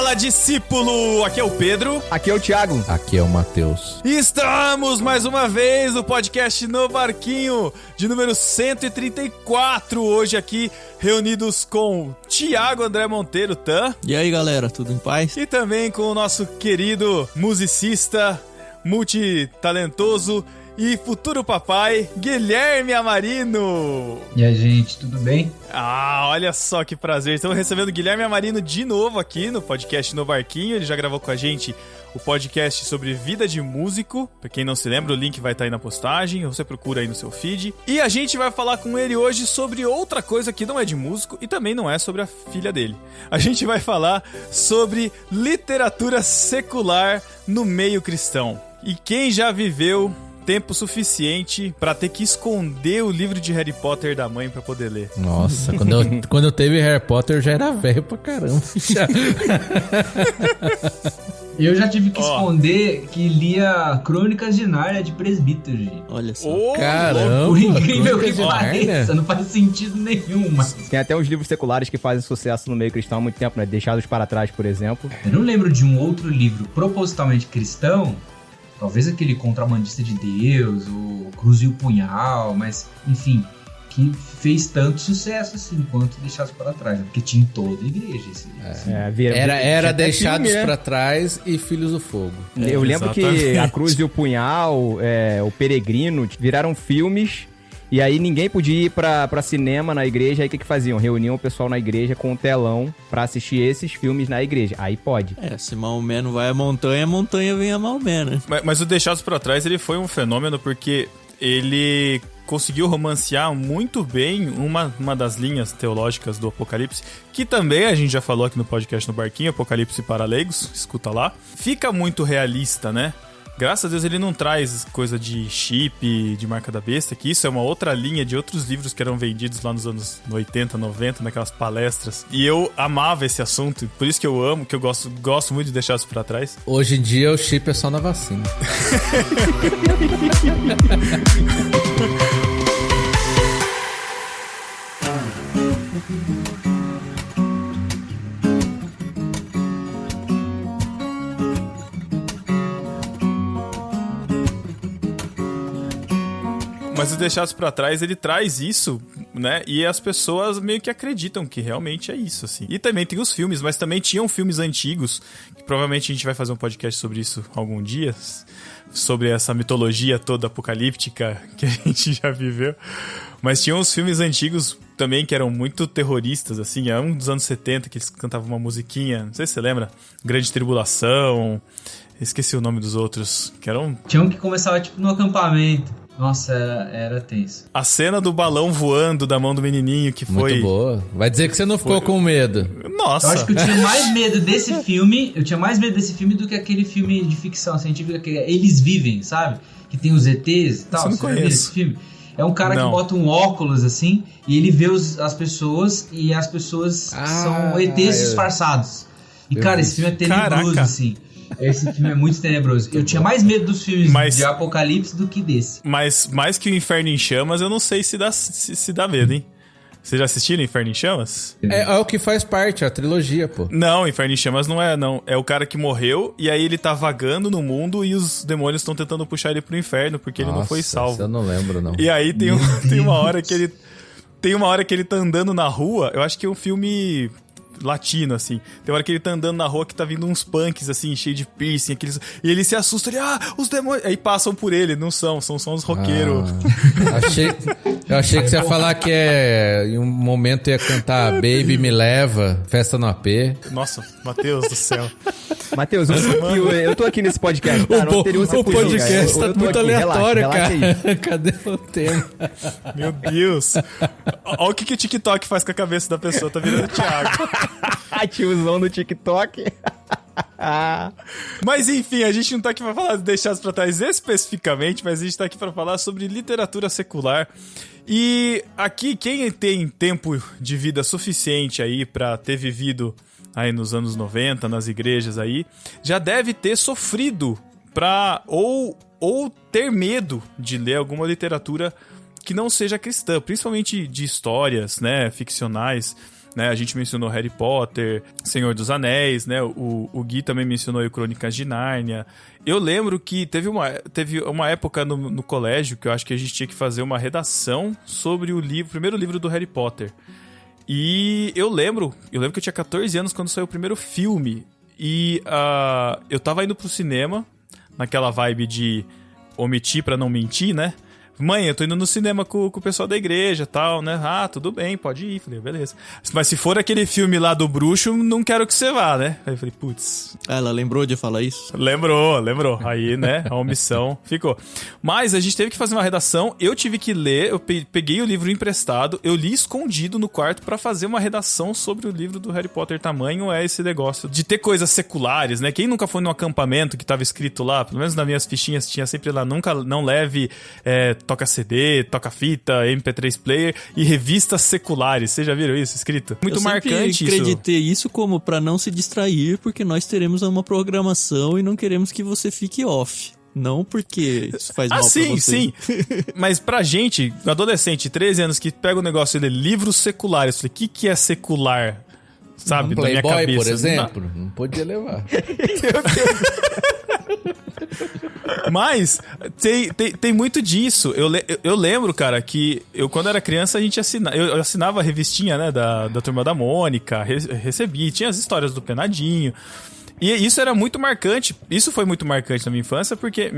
Fala, discípulo! Aqui é o Pedro. Aqui é o Thiago. Aqui é o Matheus. E estamos mais uma vez no podcast No Barquinho, de número 134. Hoje aqui, reunidos com Thiago André Monteiro, Tan. E aí, galera, tudo em paz? E também com o nosso querido musicista, multitalentoso e futuro papai, Guilherme Amarino. E aí, gente, tudo bem? Ah, olha só que prazer. Estamos recebendo o Guilherme Amarino de novo aqui no podcast No Barquinho. Ele já gravou com a gente o podcast sobre vida de músico. Pra quem não se lembra, o link vai estar aí na postagem. Você procura aí no seu feed. E a gente vai falar com ele hoje sobre outra coisa que não é de músico e também não é sobre a filha dele. A gente vai falar sobre literatura secular no meio cristão. E quem já viveu tempo suficiente pra ter que esconder o livro de Harry Potter da mãe pra poder ler? Nossa, quando eu teve Harry Potter eu já era velho pra caramba. Eu já tive que esconder que lia Crônicas de Nárnia de presbítero, gente. Olha só. Caramba! Por incrível que Crônicas de pareça, Nárnia? não faz sentido nenhum, mas... Tem até uns livros seculares que fazem sucesso no meio cristão há muito tempo, né? Deixados para Trás, por exemplo. Eu não lembro de um outro livro propositalmente cristão, talvez aquele Contrabandista de Deus, ou Cruz e o Punhal, mas, enfim, que fez tanto sucesso assim quanto Deixados para Trás, né? Porque tinha em toda a igreja esse livro. Era até Deixados filme, né? pra Trás e Filhos do Fogo. Eu lembro que exatamente. A Cruz e o Punhal, o Peregrino, viraram filmes. E aí ninguém podia ir pra cinema na igreja. Aí o que faziam? Reuniam o pessoal na igreja com um telão pra assistir esses filmes na igreja. Aí pode. Se Maomé não vai à montanha, a montanha vem a Maomé, né? Mas o Deixados pra Trás, ele foi um fenômeno porque ele conseguiu romancear muito bem uma das linhas teológicas do Apocalipse, que também a gente já falou aqui no podcast No Barquinho, Apocalipse para Leigos, escuta lá. Fica muito realista, né? Graças a Deus ele não traz coisa de chip, de marca da besta, que isso é uma outra linha de outros livros que eram vendidos lá nos anos 80, 90, naquelas palestras. E eu amava esse assunto, por isso que eu amo, que eu gosto muito de deixar isso pra trás. Hoje em dia o chip é só na vacina. Mas o Deixados pra Trás, ele traz isso, né? E as pessoas meio que acreditam que realmente é isso, assim. E também tem os filmes, mas também tinham filmes antigos, que provavelmente a gente vai fazer um podcast sobre isso algum dia, sobre essa mitologia toda apocalíptica que a gente já viveu. Mas tinham os filmes antigos também que eram muito terroristas, assim. É um dos anos 70 que eles cantavam uma musiquinha, não sei se você lembra, Grande Tribulação, esqueci o nome dos outros, que eram... Tinha um que começava tipo no acampamento. Nossa, era tenso. A cena do balão voando da mão do menininho que foi... Muito boa. Vai dizer que você não ficou com medo. Nossa! Eu acho que eu tinha mais medo desse filme. Eu tinha mais medo desse filme do que aquele filme de ficção científica que Eles Vivem, sabe? Que tem os ETs e tal. Você não já viu conhece. esse filme? É um cara Não. que bota um óculos assim e ele vê as pessoas e as pessoas são ETs disfarçados. E cara, esse filme é tenebroso, Caraca. assim. Esse filme é muito tenebroso. Eu tinha mais medo dos filmes de Apocalipse do que desse. Mas mais que o Inferno em Chamas, eu não sei se dá medo, hein? Vocês já assistiram Inferno em Chamas? É o que faz parte, a trilogia, pô. Não, Inferno em Chamas não é, não. É o cara que morreu e aí ele tá vagando no mundo e os demônios estão tentando puxar ele pro inferno porque ele não foi salvo. Eu não lembro, não. E aí tem uma hora que ele... Tem uma hora que ele tá andando na rua, eu acho que é um filme... latino, assim. Tem uma hora que ele tá andando na rua que tá vindo uns punks, assim, cheio de piercing, e ele se assusta, ele, os demônios... Aí passam por ele, não são só uns roqueiros. Eu achei que você ia falar que em um momento ia cantar Baby Me Leva, Festa no AP. Nossa, Matheus do céu. Matheus, eu tô aqui nesse podcast, tá? Não teria O podcast tá muito aleatório, relaxa cara. Cadê o tema? Meu Deus. Olha o que o TikTok faz com a cabeça da pessoa, tá virando o Thiago. Tiozão do TikTok. Mas enfim, a gente não tá aqui pra falar de Deixados pra Trás especificamente, mas a gente tá aqui pra falar sobre literatura secular. E aqui, quem tem tempo de vida suficiente aí pra ter vivido aí nos anos 90, nas igrejas aí, já deve ter sofrido pra ou ter medo de ler alguma literatura que não seja cristã, principalmente de histórias, né, ficcionais. né? A gente mencionou Harry Potter, Senhor dos Anéis, né? O Gui também mencionou aí o Crônicas de Nárnia. Eu lembro que teve uma época no colégio que eu acho que a gente tinha que fazer uma redação sobre o primeiro livro do Harry Potter. E eu lembro que eu tinha 14 anos quando saiu o primeiro filme. E eu tava indo pro cinema, naquela vibe de omitir pra não mentir, né? Mãe, eu tô indo no cinema com o pessoal da igreja e tal, né? Ah, tudo bem, pode ir. Falei, beleza. Mas se for aquele filme lá do bruxo, não quero que você vá, né? Aí eu falei, putz. Ela lembrou de falar isso? Lembrou. Aí, né, a omissão ficou. Mas a gente teve que fazer uma redação, eu tive que ler, eu peguei o livro emprestado, eu li escondido no quarto pra fazer uma redação sobre o livro do Harry Potter. Tamanho é esse negócio de ter coisas seculares, né? Quem nunca foi num acampamento que tava escrito lá, pelo menos nas minhas fichinhas tinha sempre lá, não leve toca CD, toca fita, MP3 player e revistas seculares. Vocês já viram isso escrito? Muito marcante isso. Eu acreditei isso como pra não se distrair, porque nós teremos uma programação e não queremos que você fique off. Não porque isso faz mal pra você. Sim. Mas pra gente, adolescente, 13 anos, que pega o negócio e lê livros seculares, eu falei, o que é secular? Sabe, da minha Playboy, cabeça. por exemplo, não podia levar. Mas tem muito disso. Eu lembro, cara, que quando era criança, a gente eu assinava a revistinha, né, da Turma da Mônica, recebi, tinha as histórias do Penadinho. E isso era muito marcante, isso foi muito marcante na minha infância, porque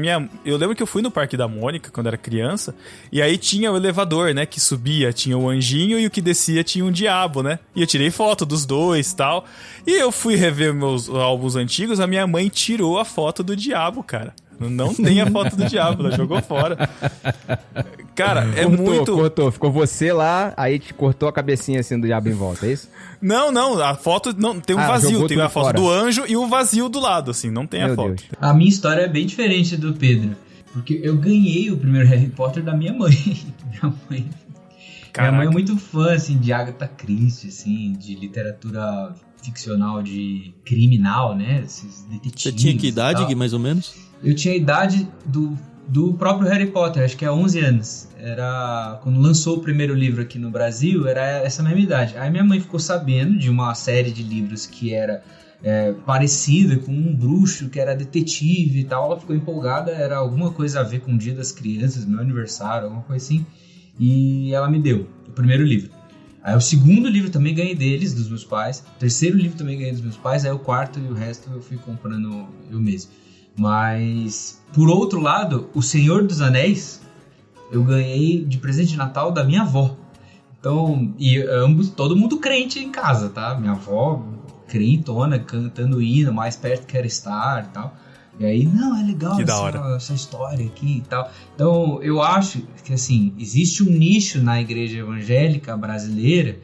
eu lembro que eu fui no Parque da Mônica quando era criança, e aí tinha o elevador, né, que subia, tinha o anjinho, e o que descia tinha um diabo, né, e eu tirei foto dos dois e tal, e eu fui rever meus álbuns antigos, a minha mãe tirou a foto do diabo, cara. Não tem a foto do diabo, ela jogou fora. Cara, Cortou, ficou você lá, aí te cortou a cabecinha assim do diabo em volta, é isso? Não, a foto não tem um vazio, tem a foto fora. do anjo e o vazio do lado, assim, não tem a foto. Deus. A minha história é bem diferente do Pedro, porque eu ganhei o primeiro Harry Potter da minha mãe. Minha mãe é muito fã, assim, de Agatha Christie, assim, de literatura ficcional de criminal, né, esses detetives. Você tinha que idade, Gui, mais ou menos? Eu tinha a idade do próprio Harry Potter, acho que é 11 anos. Era quando lançou o primeiro livro aqui no Brasil, era essa mesma idade. Aí minha mãe ficou sabendo de uma série de livros que era parecida com um bruxo, que era detetive e tal. Ela ficou empolgada, era alguma coisa a ver com o Dia das Crianças, meu aniversário, alguma coisa assim. E ela me deu o primeiro livro. Aí o segundo livro também ganhei deles, dos meus pais. O terceiro livro também ganhei dos meus pais. Aí o quarto e o resto eu fui comprando eu mesmo. Mas, por outro lado, O Senhor dos Anéis eu ganhei de presente de Natal da minha avó. Então, e todo mundo crente em casa, tá? Minha avó crentona, cantando hino, mais perto quero estar e tal. E aí, não, é legal essa história aqui e tal. Então, eu acho que, assim, existe um nicho na igreja evangélica brasileira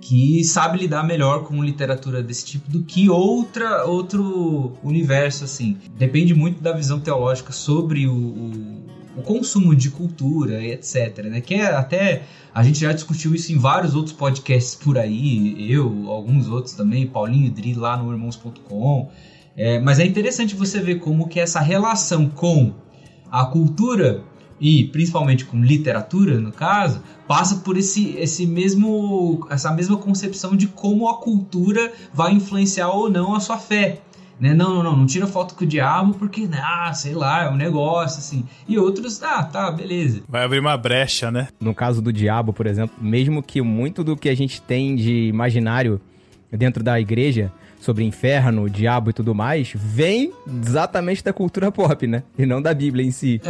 que sabe lidar melhor com literatura desse tipo do que outro universo, assim. Depende muito da visão teológica sobre o consumo de cultura e etc, né? Que até a gente já discutiu isso em vários outros podcasts por aí, eu, alguns outros também, Paulinho e Dri lá no irmãos.com. Mas é interessante você ver como que essa relação com a cultura e principalmente com literatura, no caso, passa por essa mesma concepção de como a cultura vai influenciar ou não a sua fé. Né? Não tira foto com o diabo porque, sei lá, é um negócio, assim. E outros, tá, beleza. Vai abrir uma brecha, né? No caso do diabo, por exemplo, mesmo que muito do que a gente tem de imaginário dentro da igreja sobre inferno, diabo e tudo mais, vem exatamente da cultura pop, né? E não da Bíblia em si.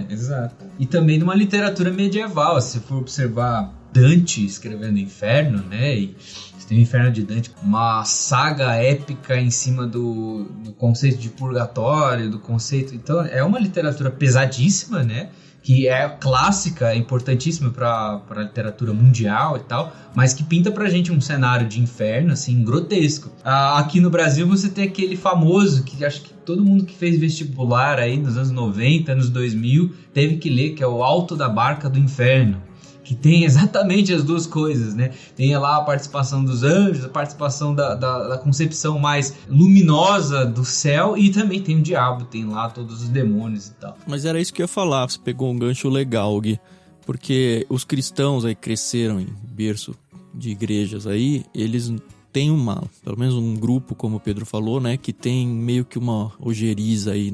Exato. E também numa literatura medieval, se você for observar Dante escrevendo Inferno, né? E você tem o Inferno de Dante, uma saga épica em cima do conceito de purgatório, do conceito... Então, é uma literatura pesadíssima, né? Que é clássica, é importantíssima para a literatura mundial e tal, mas que pinta pra gente um cenário de inferno, assim, grotesco. Aqui no Brasil você tem aquele famoso, que acho que todo mundo que fez vestibular aí nos anos 90, anos 2000, teve que ler, que é o Alto da Barca do Inferno, que tem exatamente as duas coisas, né? Tem lá a participação dos anjos, a participação da concepção mais luminosa do céu, e também tem o diabo, tem lá todos os demônios e tal. Mas era isso que eu ia falar, você pegou um gancho legal, Gui, porque os cristãos aí cresceram em berço de igrejas aí, eles têm pelo menos um grupo, como o Pedro falou, né, que tem meio que uma ojeriza aí,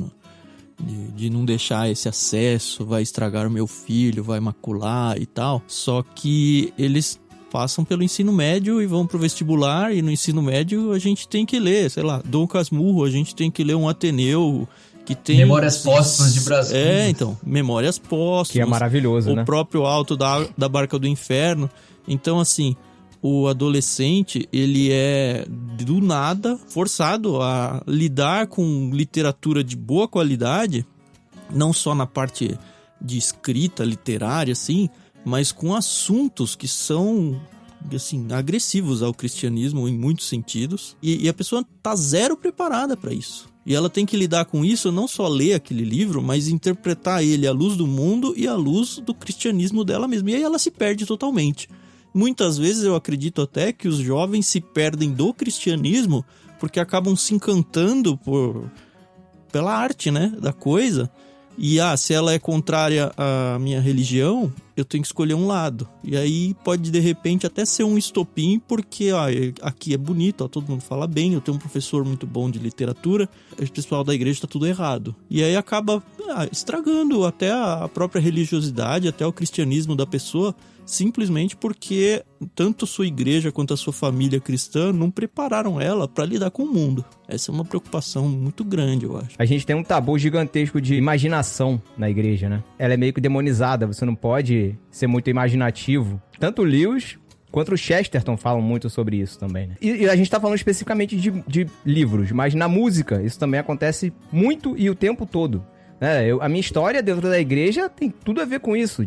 de não deixar esse acesso, vai estragar o meu filho, vai macular e tal. Só que eles passam pelo ensino médio e vão pro vestibular, e no ensino médio a gente tem que ler, sei lá, Dom Casmurro, a gente tem que ler um Ateneu que tem... Memórias Póstumas de Brasil. Então, Memórias Póstumas. Que é maravilhoso, né? O próprio Alto da Barca do Inferno. Então, assim, o adolescente, ele é, do nada, forçado a lidar com literatura de boa qualidade, não só na parte de escrita literária, assim, mas com assuntos que são, assim, agressivos ao cristianismo em muitos sentidos. E a pessoa tá zero preparada para isso. E ela tem que lidar com isso, não só ler aquele livro, mas interpretar ele à luz do mundo e à luz do cristianismo dela mesma. E aí ela se perde totalmente. Muitas vezes eu acredito até que os jovens se perdem do cristianismo porque acabam se encantando pela arte, né, da coisa. E se ela é contrária à minha religião, eu tenho que escolher um lado. E aí pode, de repente, até ser um estopim, porque aqui é bonito, todo mundo fala bem, eu tenho um professor muito bom de literatura, o pessoal da igreja tá tudo errado. E aí acaba estragando até a própria religiosidade, até o cristianismo da pessoa, simplesmente porque tanto sua igreja quanto a sua família cristã não prepararam ela para lidar com o mundo. Essa é uma preocupação muito grande, eu acho. A gente tem um tabu gigantesco de imaginação na igreja, né? Ela é meio que demonizada, você não pode ser muito imaginativo. Tanto o Lewis quanto o Chesterton falam muito sobre isso também, né? E a gente tá falando especificamente de livros, mas na música isso também acontece muito e o tempo todo. A minha história dentro da igreja tem tudo a ver com isso.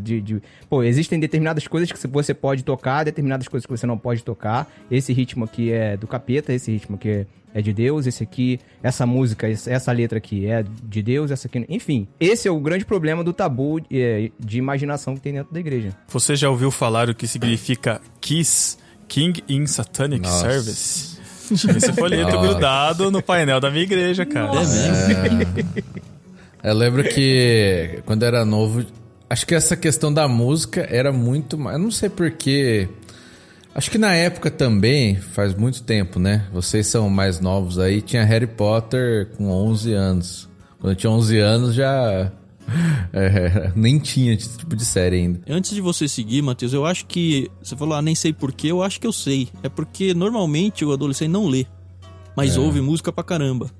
Existem determinadas coisas que você pode tocar, determinadas coisas que você não pode tocar. Esse ritmo aqui é do capeta, esse ritmo aqui é de Deus, esse aqui, essa música, essa letra aqui é de Deus, essa aqui... Enfim, esse é o grande problema do tabu de imaginação que tem dentro da igreja. Você já ouviu falar o que significa KISS, King in Satanic Service? Tinha esse folheto grudado no painel da minha igreja, cara. É mesmo? Eu lembro que quando eu era novo, acho que essa questão da música era muito mais... Eu não sei porquê. Acho que na época também, faz muito tempo, né? Vocês são mais novos aí, tinha Harry Potter com 11 anos. Quando eu tinha 11 anos já... nem tinha esse tipo de série ainda. Antes de você seguir, Matheus, eu acho que... Você falou, nem sei porquê, eu acho que eu sei. É porque normalmente o adolescente não lê, mas ouve música pra caramba.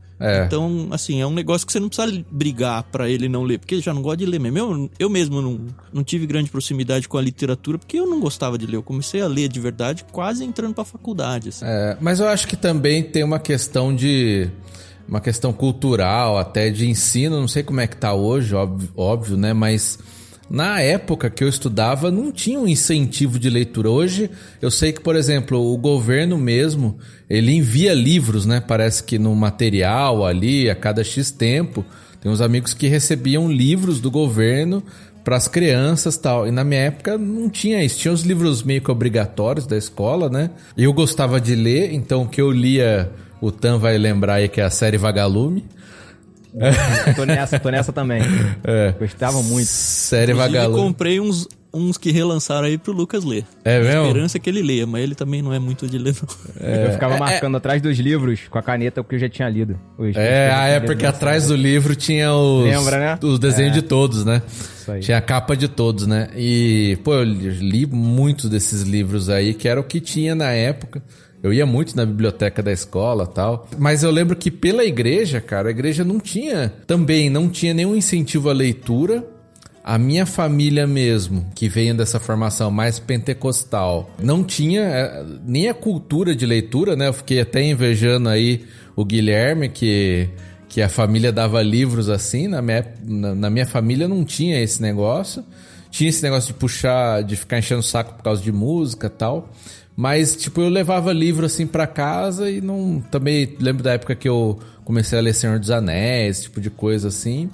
Então, assim, é um negócio que você não precisa brigar pra ele não ler, porque ele já não gosta de ler mesmo. Eu mesmo não tive grande proximidade com a literatura, porque eu não gostava de ler. Eu comecei a ler de verdade quase entrando pra faculdade, assim. Mas eu acho que também tem uma questão cultural, até de ensino. Não sei como é que tá hoje, óbvio, né? Mas na época que eu estudava, não tinha um incentivo de leitura. Hoje, eu sei que, por exemplo, o governo mesmo, ele envia livros, né? Parece que no material ali, a cada X tempo, tem uns amigos que recebiam livros do governo para as crianças e tal. E na minha época não tinha isso. Tinha os livros meio que obrigatórios da escola, né? Eu gostava de ler, então o que eu lia, o Tan vai lembrar aí que é a série Vagalume. Tô nessa também. Gostava muito. Série Inclusive, Vagalume. comprei uns que relançaram aí pro Lucas ler. É mesmo? A esperança é que ele leia, mas ele também não é muito de ler, não. Eu ficava marcando atrás dos livros com a caneta porque eu já tinha lido. Porque atrás do livro tinha Lembra, né? os desenhos de todos, né? Isso aí. Tinha a capa de todos, né? E, eu li muitos desses livros aí, que era o que tinha na época. Eu ia muito na biblioteca da escola e tal. Mas eu lembro que pela igreja, cara, a igreja não tinha nenhum incentivo à leitura. A minha família mesmo, que veio dessa formação mais pentecostal, não tinha nem a cultura de leitura, né? Eu fiquei até invejando aí o Guilherme, que a família dava livros assim. Na minha família não tinha esse negócio. Tinha esse negócio de ficar enchendo o saco por causa de música e tal. Mas, eu levava livro assim pra casa e não... Também lembro da época que eu comecei a ler Senhor dos Anéis, esse tipo de coisa assim.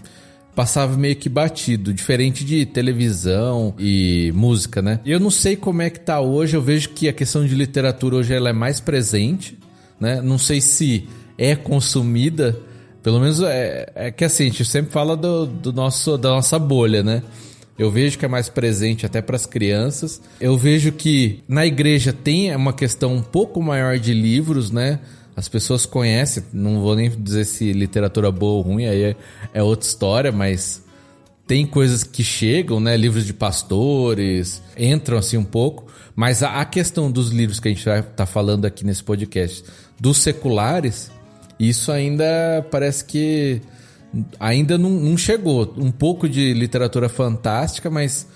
Passava meio que batido, diferente de televisão e música, né? E eu não sei como é que tá hoje, eu vejo que a questão de literatura hoje ela é mais presente, né? Não sei se é consumida, pelo menos é que assim, a gente sempre fala da nossa bolha, né? Eu vejo que é mais presente até para as crianças. Eu vejo que na igreja tem uma questão um pouco maior de livros, né? As pessoas conhecem, não vou nem dizer se literatura boa ou ruim, aí é outra história, mas tem coisas que chegam, né? Livros de pastores, entram assim um pouco. Mas a questão dos livros que a gente vai estar falando aqui nesse podcast, dos seculares, isso ainda parece que ainda não chegou. Um pouco de literatura fantástica, mas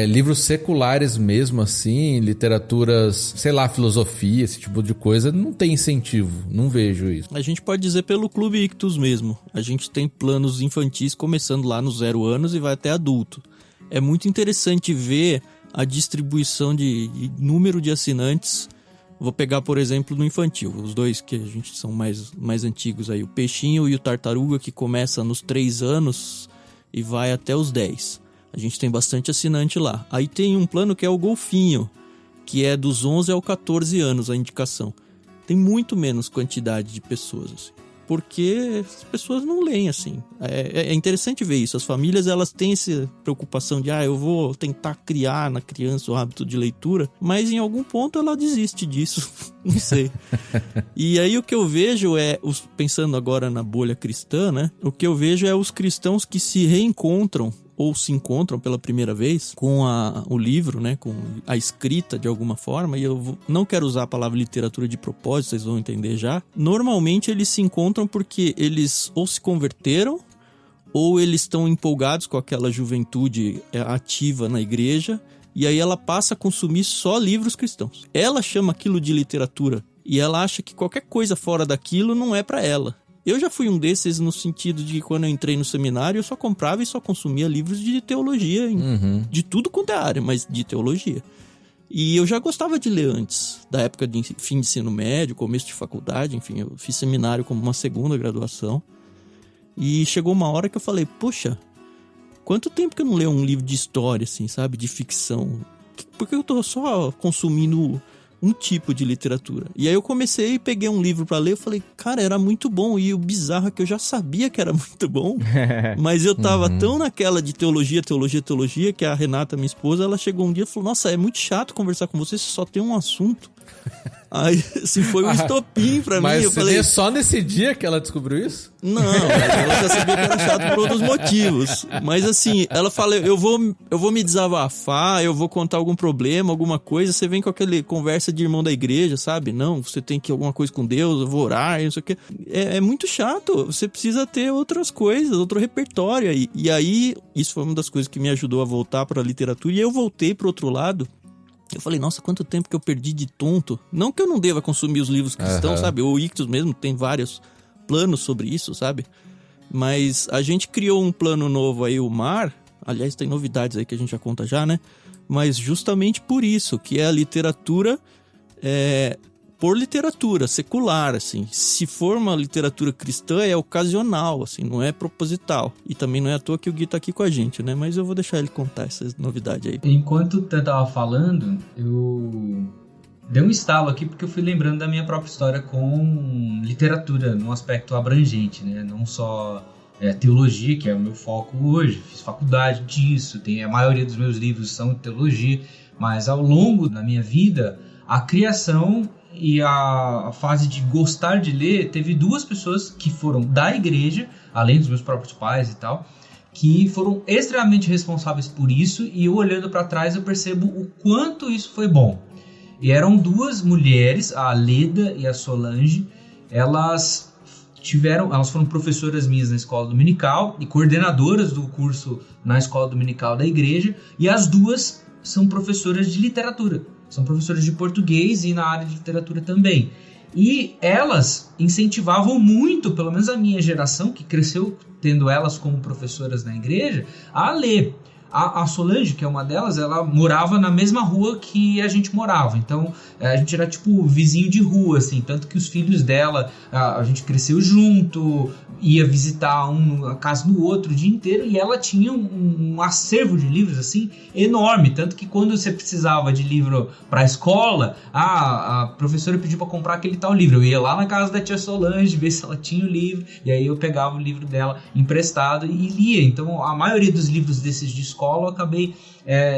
livros seculares mesmo assim, literaturas, sei lá, filosofia, esse tipo de coisa, não tem incentivo, não vejo isso. A gente pode dizer pelo Clube Ictus mesmo. A gente tem planos infantis começando lá nos 0 anos e vai até adulto. É muito interessante ver a distribuição de número de assinantes. Vou pegar, por exemplo, no infantil, os dois que a gente são mais antigos aí, o Peixinho e o Tartaruga, que começa nos 3 anos e vai até os 10. A gente tem bastante assinante lá. Aí tem um plano que é o Golfinho, que é dos 11 aos 14 anos a indicação. Tem muito menos quantidade de pessoas, assim, porque as pessoas não leem, assim. É interessante ver isso. As famílias, elas têm essa preocupação de, eu vou tentar criar na criança o hábito de leitura, mas em algum ponto ela desiste disso, não sei. E aí o que eu vejo pensando agora na bolha cristã, né? O que eu vejo é os cristãos que se reencontram ou se encontram pela primeira vez com o livro, né, com a escrita de alguma forma, e eu não quero usar a palavra literatura de propósito, vocês vão entender já. Normalmente eles se encontram porque eles ou se converteram, ou eles estão empolgados com aquela juventude ativa na igreja, e aí ela passa a consumir só livros cristãos. Ela chama aquilo de literatura, e ela acha que qualquer coisa fora daquilo não é para ela. Eu já fui um desses no sentido de que quando eu entrei no seminário eu só comprava e só consumia livros de teologia, de tudo quanto é área, mas de teologia. E eu já gostava de ler antes, da época de fim de ensino médio, começo de faculdade, enfim, eu fiz seminário como uma segunda graduação. E chegou uma hora que eu falei, poxa, quanto tempo que eu não leio um livro de história, assim, sabe, de ficção? Porque eu tô só consumindo um tipo de literatura. E aí eu comecei e peguei um livro pra ler, eu falei, cara, era muito bom. E o bizarro é que eu já sabia que era muito bom, mas eu tava tão naquela de teologia, que a Renata, minha esposa, ela chegou um dia e falou, nossa, é muito chato conversar com você só tem um assunto. Aí, assim, foi um estopim pra mim. Mas eu falei, só nesse dia que ela descobriu isso? Não, ela já sabia que era chato por outros motivos. Mas assim, ela fala, eu vou me desabafar, eu vou contar algum problema, alguma coisa. Você vem com aquele conversa de irmão da igreja, sabe? Não, você tem que ir alguma coisa com Deus, eu vou orar, não sei o quê. É muito chato, você precisa ter outras coisas, outro repertório. E aí, isso foi uma das coisas que me ajudou a voltar pra literatura. E eu voltei pro outro lado. Eu falei, nossa, quanto tempo que eu perdi de tonto. Não que eu não deva consumir os livros cristãos, sabe? O Ictus mesmo tem vários planos sobre isso, sabe? Mas a gente criou um plano novo aí, o MAR. Aliás, tem novidades aí que a gente já conta já, né? Mas justamente por isso, que é a literatura por literatura, secular, assim. Se for uma literatura cristã, é ocasional, assim, não é proposital. E também não é à toa que o Gui tá aqui com a gente, né? Mas eu vou deixar ele contar essas novidades aí. Enquanto eu tava falando, eu dei um estalo aqui porque eu fui lembrando da minha própria história com literatura, num aspecto abrangente, né? Não só teologia, que é o meu foco hoje. Fiz faculdade disso, a maioria dos meus livros são de teologia, mas ao longo da minha vida, a criação e a fase de gostar de ler, teve 2 pessoas que foram da igreja, além dos meus próprios pais e tal, que foram extremamente responsáveis por isso, e eu olhando para trás eu percebo o quanto isso foi bom. E eram 2 mulheres, a Leda e a Solange. Elas foram professoras minhas na escola dominical e coordenadoras do curso na escola dominical da igreja, e as 2 são professoras de literatura. São professoras de português e na área de literatura também. E elas incentivavam muito, pelo menos a minha geração, que cresceu tendo elas como professoras na igreja, a ler. A Solange, que é uma delas, ela morava na mesma rua que a gente morava. Então, a gente era tipo vizinho de rua, assim. Tanto que os filhos dela, a gente cresceu junto, ia visitar um a casa do outro o dia inteiro. E ela tinha um acervo de livros, assim, enorme. Tanto que quando você precisava de livro para a escola, a professora pediu para comprar aquele tal livro. Eu ia lá na casa da tia Solange, ver se ela tinha o livro. E aí eu pegava o livro dela emprestado e lia. Então, a maioria dos livros desses de escola escola eu acabei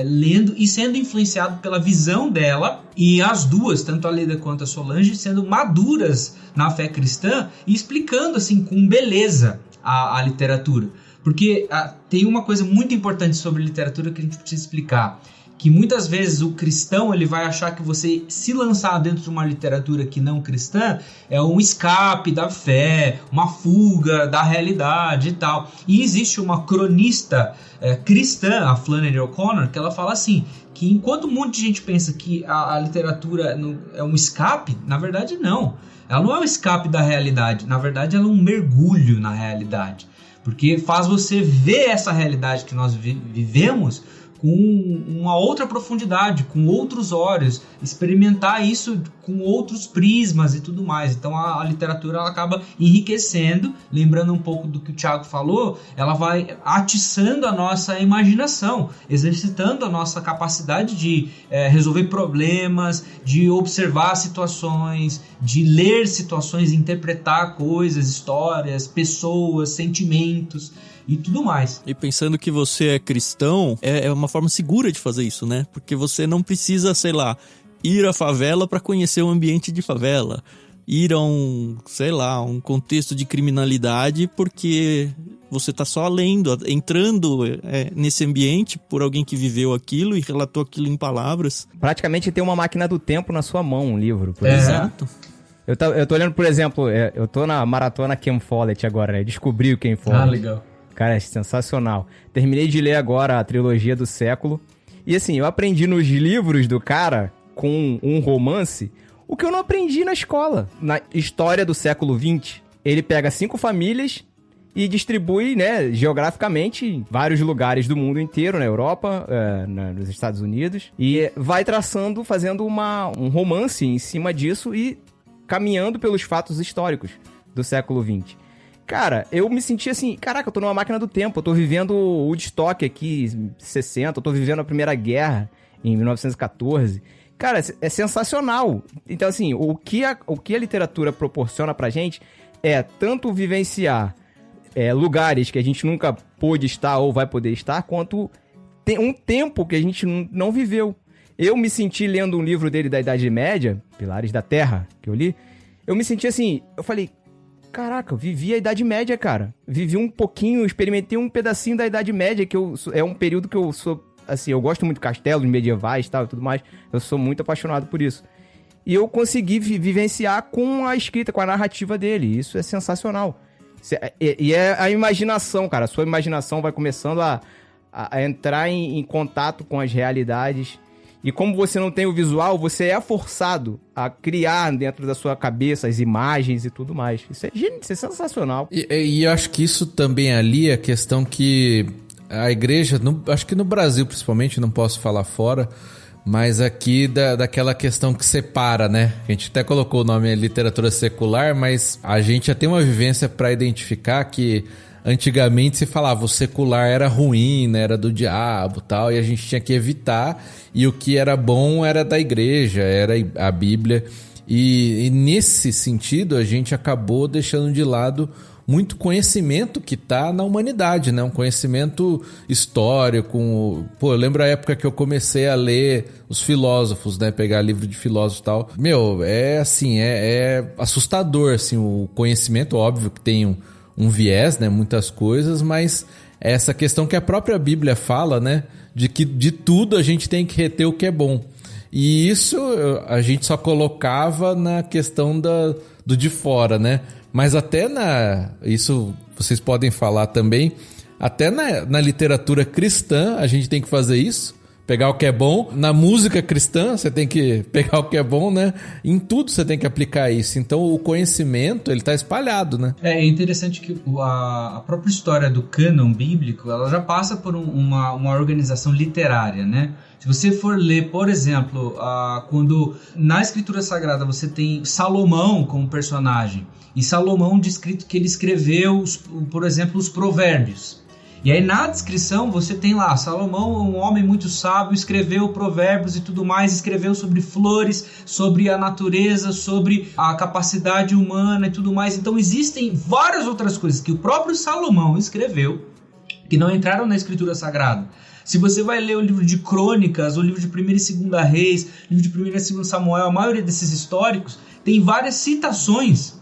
lendo e sendo influenciado pela visão dela, e as duas, tanto a Leda quanto a Solange, sendo maduras na fé cristã e explicando assim com beleza a literatura. Porque tem uma coisa muito importante sobre literatura que a gente precisa explicar, que muitas vezes o cristão ele vai achar que você se lançar dentro de uma literatura que não cristã é um escape da fé, uma fuga da realidade e tal. E existe uma cronista cristã, a Flannery O'Connor, que ela fala assim, que enquanto um monte de gente pensa que a literatura é um escape, na verdade não. Ela não é um escape da realidade, na verdade ela é um mergulho na realidade. Porque faz você ver essa realidade que nós vivemos com uma outra profundidade, com outros olhos, experimentar isso com outros prismas e tudo mais. Então a literatura ela acaba enriquecendo, lembrando um pouco do que o Thiago falou, ela vai atiçando a nossa imaginação, exercitando a nossa capacidade de resolver problemas, de observar situações, de ler situações, interpretar coisas, histórias, pessoas, sentimentos e tudo mais. E pensando que você é cristão, é uma forma segura de fazer isso, né? Porque você não precisa, sei lá, ir à favela para conhecer o ambiente de favela. Ir a um contexto de criminalidade porque você tá só lendo, entrando nesse ambiente por alguém que viveu aquilo e relatou aquilo em palavras. Praticamente tem uma máquina do tempo na sua mão, um livro. Por exemplo. Exato. Eu tô olhando, por exemplo, eu tô na maratona Ken Follett agora, né? Descobri o Ken Follett. Legal. Cara, é sensacional. Terminei de ler agora a trilogia do século. E assim, eu aprendi nos livros do cara, com um romance, o que eu não aprendi na escola. Na história do século XX, ele pega 5 famílias e distribui, né, geograficamente em vários lugares do mundo inteiro, na Europa, nos Estados Unidos. E vai traçando, fazendo um romance em cima disso e caminhando pelos fatos históricos do século XX. Cara, eu me senti assim, caraca, eu tô numa máquina do tempo, eu tô vivendo o Woodstock aqui, 60, eu tô vivendo a Primeira Guerra em 1914. Cara, é sensacional. Então, assim, o que a literatura proporciona pra gente é tanto vivenciar lugares que a gente nunca pôde estar ou vai poder estar, quanto um tempo que a gente não viveu. Eu me senti lendo um livro dele da Idade Média, Pilares da Terra, que eu li, eu me senti assim, eu falei, caraca, eu vivi a Idade Média, cara. Vivi um pouquinho, experimentei um pedacinho da Idade Média, que é um período que eu sou, assim, eu gosto muito de castelos medievais e tal e tudo mais. Eu sou muito apaixonado por isso. E eu consegui vivenciar com a escrita, com a narrativa dele. Isso é sensacional. E é a imaginação, cara. A sua imaginação vai começando a entrar em contato com as realidades. E como você não tem o visual, você é forçado a criar dentro da sua cabeça as imagens e tudo mais. Isso é sensacional. E eu acho que isso também ali é a questão que a igreja, acho que no Brasil principalmente, não posso falar fora, mas aqui daquela questão que separa, né? A gente até colocou o nome literatura secular, mas a gente já tem uma vivência para identificar que antigamente se falava o secular era ruim, né? Era do diabo e tal, e a gente tinha que evitar, e o que era bom era da igreja, era a Bíblia, e nesse sentido a gente acabou deixando de lado muito conhecimento que tá na humanidade, né? Um conhecimento histórico. Pô, eu lembro a época que eu comecei a ler os filósofos, né? Pegar livro de filósofos e tal. Meu, é assim, é assustador, assim, o conhecimento, óbvio que tem um viés, né? Muitas coisas, mas essa questão que a própria Bíblia fala, né? De que de tudo a gente tem que reter o que é bom. E isso a gente só colocava na questão do de fora, né? Mas até isso vocês podem falar também, até na literatura cristã a gente tem que fazer isso, pegar o que é bom. Na música cristã você tem que pegar o que é bom, né? Em tudo você tem que aplicar isso. Então o conhecimento, ele tá espalhado, né? É interessante que a própria história do cânon bíblico, ela já passa por uma organização literária, né? Se você for ler, por exemplo, quando na Escritura Sagrada você tem Salomão como personagem, e Salomão descrito que ele escreveu, por exemplo, os provérbios. E aí na descrição você tem lá, Salomão, um homem muito sábio, escreveu provérbios e tudo mais, escreveu sobre flores, sobre a natureza, sobre a capacidade humana e tudo mais. Então existem várias outras coisas que o próprio Salomão escreveu, que não entraram na Escritura Sagrada. Se você vai ler o livro de Crônicas, o livro de 1ª e 2ª Reis, livro de 1ª e 2ª Samuel, a maioria desses históricos tem várias citações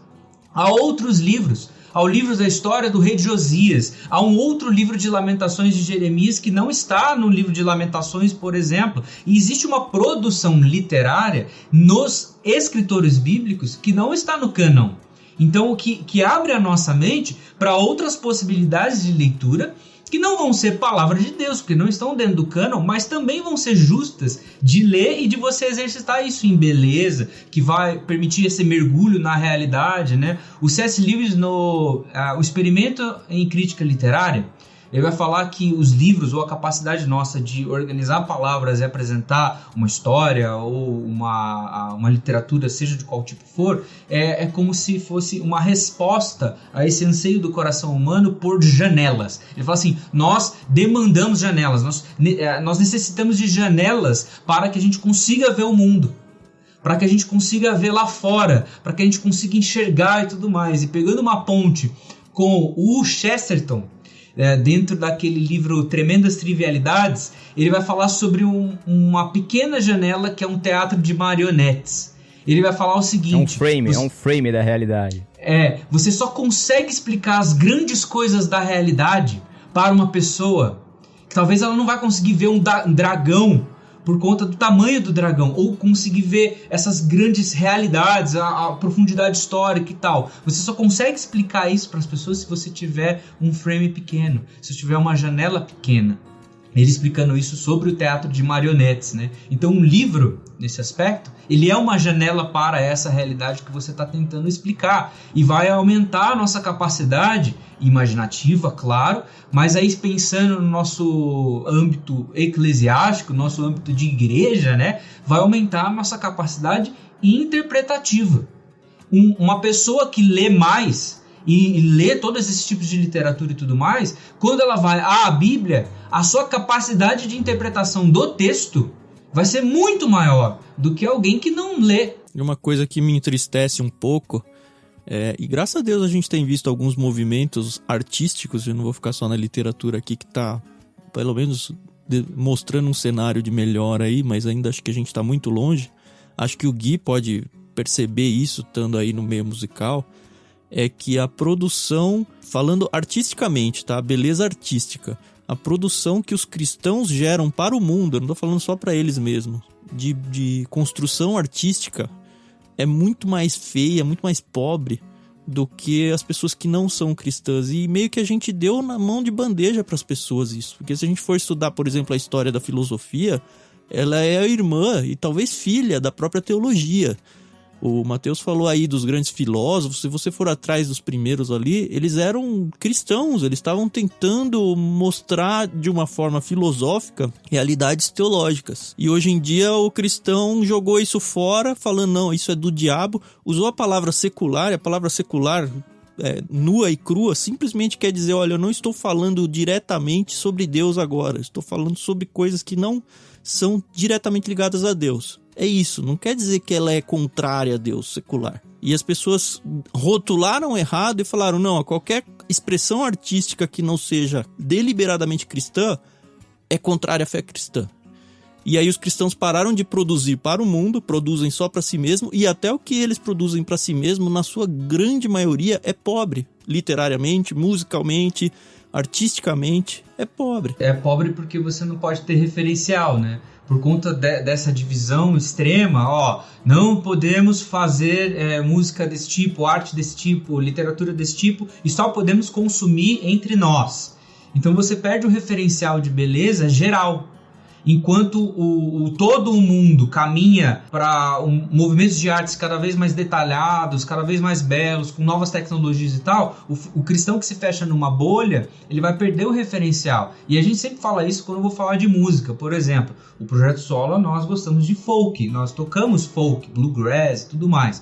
a outros livros, ao livro da história do rei de Josias, a um outro livro de Lamentações de Jeremias que não está no livro de Lamentações, por exemplo. E existe uma produção literária nos escritores bíblicos que não está no cânon. Então, o que abre a nossa mente para outras possibilidades de leitura que não vão ser palavra de Deus, porque não estão dentro do cânon, mas também vão ser justas de ler e de você exercitar isso em beleza, que vai permitir esse mergulho na realidade, né? O C.S. Lewis, no o Experimento em Crítica Literária, ele vai falar que os livros, ou a capacidade nossa de organizar palavras e apresentar uma história ou uma literatura, seja de qual tipo for, é como se fosse uma resposta a esse anseio do coração humano por janelas. Ele fala assim, nós demandamos janelas, nós necessitamos de janelas para que a gente consiga ver o mundo, para que a gente consiga ver lá fora, para que a gente consiga enxergar e tudo mais. E pegando uma ponte com o Chesterton, dentro daquele livro Tremendas Trivialidades, ele vai falar sobre uma pequena janela que é um teatro de marionetes. Ele vai falar o seguinte... É um frame da realidade. Você só consegue explicar as grandes coisas da realidade para uma pessoa que talvez ela não vai conseguir ver um dragão por conta do tamanho do dragão, ou conseguir ver essas grandes realidades, a profundidade histórica e tal. Você só consegue explicar isso para as pessoas se você tiver um frame pequeno, se tiver uma janela pequena. Ele explicando isso sobre o teatro de marionetes, né? Então um livro, nesse aspecto, ele é uma janela para essa realidade que você está tentando explicar, e vai aumentar a nossa capacidade imaginativa, claro, mas aí pensando no nosso âmbito eclesiástico, nosso âmbito de igreja, né? Vai aumentar a nossa capacidade interpretativa. Uma pessoa que lê mais e lê todos esses tipos de literatura e tudo mais, quando ela vai à Bíblia, a sua capacidade de interpretação do texto vai ser muito maior do que alguém que não lê. E uma coisa que me entristece um pouco, e graças a Deus a gente tem visto alguns movimentos artísticos, eu não vou ficar só na literatura aqui, que está pelo menos mostrando um cenário de melhora aí, mas ainda acho que a gente está muito longe. Acho que o Gui pode perceber isso estando aí no meio musical, é que a produção, falando artisticamente, tá? Beleza artística, a produção que os cristãos geram para o mundo, eu não tô falando só para eles mesmos, de construção artística, é muito mais feia, muito mais pobre do que as pessoas que não são cristãs. E meio que a gente deu na mão de bandeja para as pessoas isso. Porque se a gente for estudar, por exemplo, a história da filosofia, ela é a irmã e talvez filha da própria teologia. O Mateus falou aí dos grandes filósofos, se você for atrás dos primeiros ali, eles eram cristãos, eles estavam tentando mostrar de uma forma filosófica realidades teológicas. E hoje em dia o cristão jogou isso fora, falando não, isso é do diabo, usou a palavra secular, e a palavra secular nua e crua simplesmente quer dizer, olha, eu não estou falando diretamente sobre Deus agora, estou falando sobre coisas que não são diretamente ligadas a Deus. É isso, não quer dizer que ela é contrária a Deus, secular. E as pessoas rotularam errado e falaram, não, qualquer expressão artística que não seja deliberadamente cristã é contrária à fé cristã. E aí os cristãos pararam de produzir para o mundo, produzem só para si mesmo, e até o que eles produzem para si mesmo, na sua grande maioria, é pobre. Literariamente, musicalmente, artisticamente, é pobre. É pobre porque você não pode ter referencial, né? Por conta dessa divisão extrema, não podemos fazer música desse tipo, arte desse tipo, literatura desse tipo, e só podemos consumir entre nós. Então você perde o referencial de beleza geral. Enquanto todo o mundo caminha para movimentos de artes cada vez mais detalhados, cada vez mais belos, com novas tecnologias e tal, o cristão que se fecha numa bolha, ele vai perder o referencial. E a gente sempre fala isso quando eu vou falar de música. Por exemplo, o Projeto Sola, nós gostamos de folk, nós tocamos folk, bluegrass e tudo mais.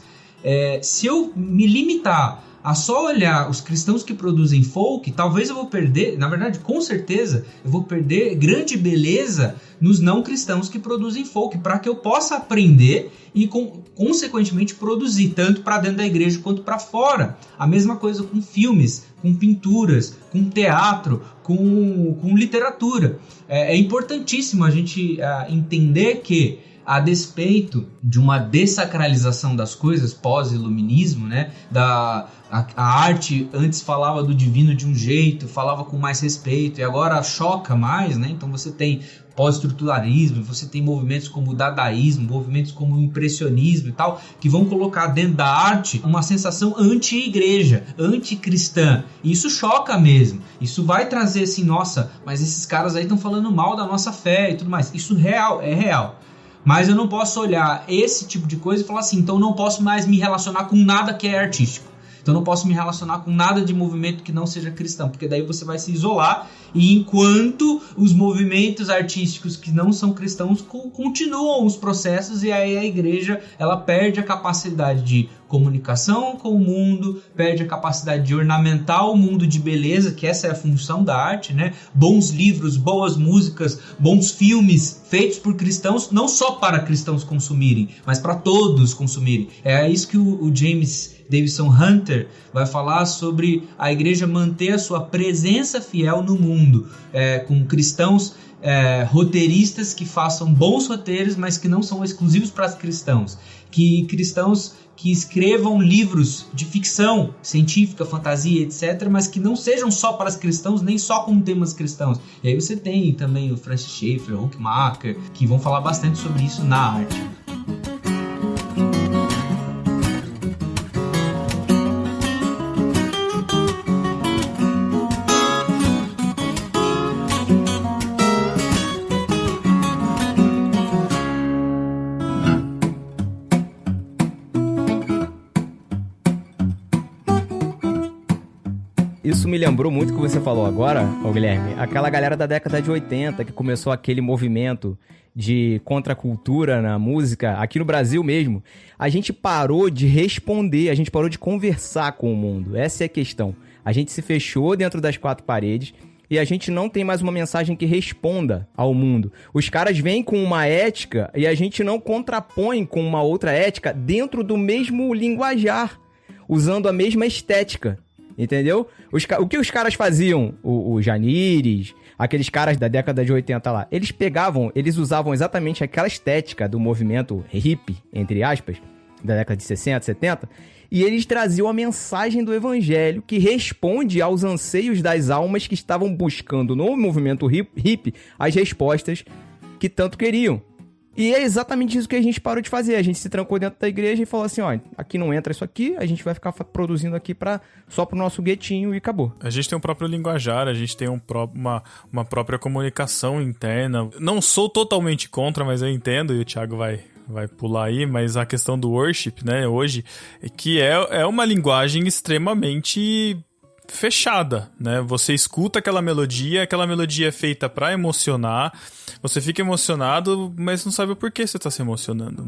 Se eu me limitar a só olhar os cristãos que produzem folk, talvez eu vou perder, na verdade, com certeza, eu vou perder grande beleza nos não cristãos que produzem folk, para que eu possa aprender e, consequentemente, produzir, tanto para dentro da igreja quanto para fora. A mesma coisa com filmes, com pinturas, com teatro, com literatura. É importantíssimo a gente entender que, a despeito de uma dessacralização das coisas pós-iluminismo, né, a arte antes falava do divino de um jeito, falava com mais respeito, e agora choca mais, né? Então você tem pós-estruturalismo, você tem movimentos como o dadaísmo, movimentos como o impressionismo e tal, que vão colocar dentro da arte uma sensação anti-igreja, anticristã. E isso choca mesmo. Isso vai trazer assim, nossa, mas esses caras aí estão falando mal da nossa fé e tudo mais. Isso é real. Mas eu não posso olhar esse tipo de coisa e falar assim, então eu não posso mais me relacionar com nada que é artístico. Então eu não posso me relacionar com nada de movimento que não seja cristão, porque daí você vai se isolar, e enquanto os movimentos artísticos que não são cristãos continuam os processos, e aí a igreja ela perde a capacidade de comunicação com o mundo, perde a capacidade de ornamentar o mundo de beleza, que essa é a função da arte, né? Bons livros, boas músicas, bons filmes feitos por cristãos, não só para cristãos consumirem, mas para todos consumirem. É isso que o James Davison Hunter vai falar sobre a igreja manter a sua presença fiel no mundo, com cristãos roteiristas que façam bons roteiros, mas que não são exclusivos para os cristãos, que cristãos que escrevam livros de ficção científica, fantasia, etc., mas que não sejam só para os cristãos, nem só com temas cristãos. E aí você tem também o Francis Schaeffer, o Huckmacher, que vão falar bastante sobre isso na arte. Isso me lembrou muito o que você falou agora, Guilherme. Aquela galera da década de 80 que começou aquele movimento de contracultura na música, aqui no Brasil mesmo. A gente parou de responder, a gente parou de conversar com o mundo. Essa é a questão. A gente se fechou dentro das quatro paredes e a gente não tem mais uma mensagem que responda ao mundo. Os caras vêm com uma ética e a gente não contrapõe com uma outra ética dentro do mesmo linguajar, usando a mesma estética. Entendeu? O que os caras faziam, o Janires, aqueles caras da década de 80 lá, eles usavam exatamente aquela estética do movimento hippie, entre aspas, da década de 60, 70, e eles traziam a mensagem do evangelho que responde aos anseios das almas que estavam buscando no movimento hippie as respostas que tanto queriam. E é exatamente isso que a gente parou de fazer. A gente se trancou dentro da igreja e falou assim, ó, aqui não entra isso aqui, a gente vai ficar produzindo aqui só pro nosso guetinho e acabou. A gente tem um próprio linguajar, a gente tem uma própria comunicação interna. Não sou totalmente contra, mas eu entendo, e o Thiago vai pular aí, mas a questão do worship, né, hoje, que é uma linguagem extremamente fechada, né? Você escuta aquela melodia é feita pra emocionar, você fica emocionado, mas não sabe o porquê você tá se emocionando.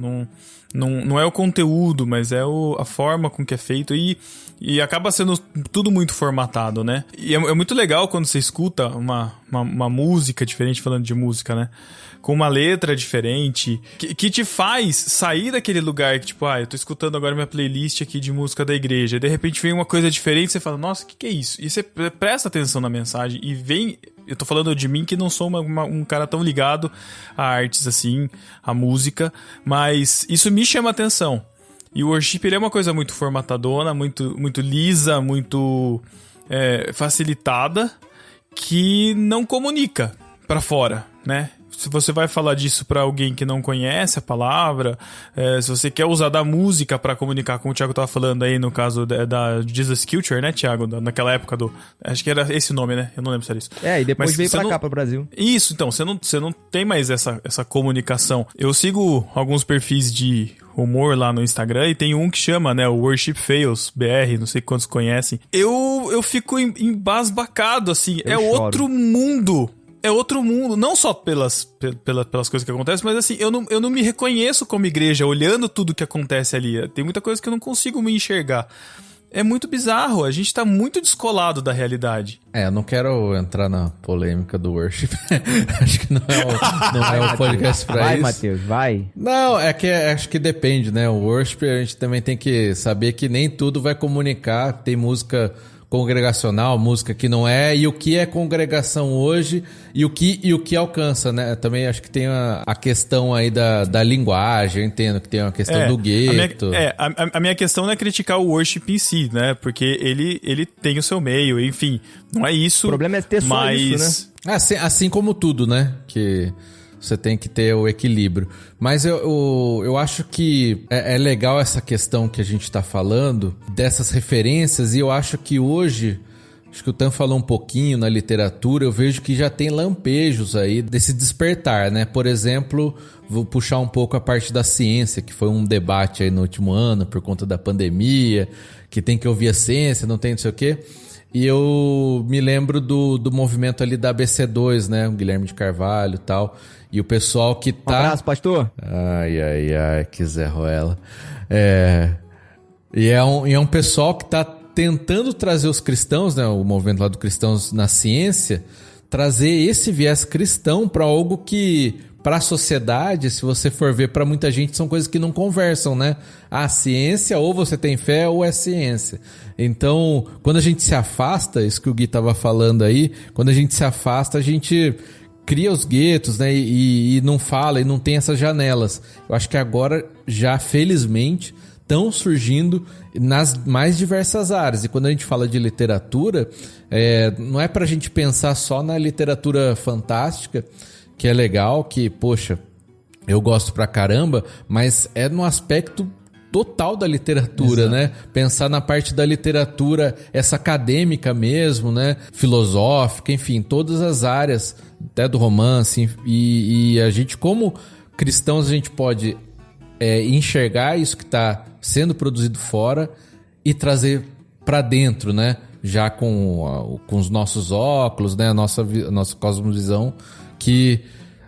Não é o conteúdo, mas é a forma com que é feito e acaba sendo tudo muito formatado, né? E é muito legal quando você escuta uma música diferente, falando de música, né? Com uma letra diferente, que te faz sair daquele lugar que, tipo, eu tô escutando agora minha playlist aqui de música da igreja, e de repente vem uma coisa diferente, você fala, nossa, o que é isso? E você presta atenção na mensagem e vem... Eu tô falando de mim que não sou um cara tão ligado a artes assim, a música, mas isso me chama atenção. E o worship, ele é uma coisa muito formatadona, muito, muito lisa, muito facilitada, que não comunica pra fora, né? Se você vai falar disso pra alguém que não conhece a palavra, se você quer usar da música pra comunicar, como o Thiago tava falando aí no caso da Jesus Culture, né, Thiago? Naquela época acho que era esse o nome, né? Eu não lembro se era isso. E depois veio pra cá, pro Brasil. Isso, então, você não tem mais essa comunicação. Eu sigo alguns perfis de humor lá no Instagram e tem um que chama, né, o Worship Fails BR, não sei quantos conhecem. Eu fico embasbacado, assim, outro mundo. É outro mundo, não só pelas coisas que acontecem, mas assim, eu não me reconheço como igreja, olhando tudo que acontece ali. Tem muita coisa que eu não consigo me enxergar. é muito bizarro. A gente tá muito descolado da realidade. Eu não quero entrar na polêmica do worship. Acho que não é o podcast pra vai, isso. Vai, Matheus, vai. Não, acho que depende, né? O worship, a gente também tem que saber que nem tudo vai comunicar. Tem música congregacional, música que não é, e o que é congregação hoje e o que alcança, né? Também acho que tem a questão aí da linguagem, eu entendo que tem uma questão do gueto. A minha questão não é criticar o worship em si, né? Porque ele tem o seu meio, enfim, não é isso. O problema é ter só isso, né? Assim como tudo, né? Que você tem que ter o equilíbrio. Mas eu acho que é legal essa questão que a gente está falando, dessas referências, e eu acho que hoje, acho que o Tan falou um pouquinho na literatura, eu vejo que já tem lampejos aí desse despertar, né? Por exemplo, vou puxar um pouco a parte da ciência, que foi um debate aí no último ano, por conta da pandemia, que tem que ouvir a ciência, não tem não sei o quê. E eu me lembro do movimento ali da ABC2, né? O Guilherme de Carvalho e tal. E o pessoal que tá... Um abraço, pastor. Ai, que Zé Ruela. E é um pessoal que tá tentando trazer os cristãos, né? O movimento lá do Cristãos na Ciência, trazer esse viés cristão para algo que... Para a sociedade, se você for ver, para muita gente são coisas que não conversam, né? A ciência, ou você tem fé, ou é ciência. Então, quando a gente se afasta, isso que o Gui estava falando aí, quando a gente se afasta, a gente cria os guetos, né? E não fala, e não tem essas janelas. Eu acho que agora, já felizmente, estão surgindo nas mais diversas áreas. E quando a gente fala de literatura, não é para a gente pensar só na literatura fantástica, que é legal, que, poxa, eu gosto pra caramba, mas é no aspecto total da literatura, né? Pensar na parte da literatura, essa acadêmica mesmo, né? Filosófica, enfim, todas as áreas, até do romance, e a gente, como cristãos, a gente pode enxergar isso que está sendo produzido fora e trazer pra dentro, né? Já com os nossos óculos, né? A nossa cosmovisão, que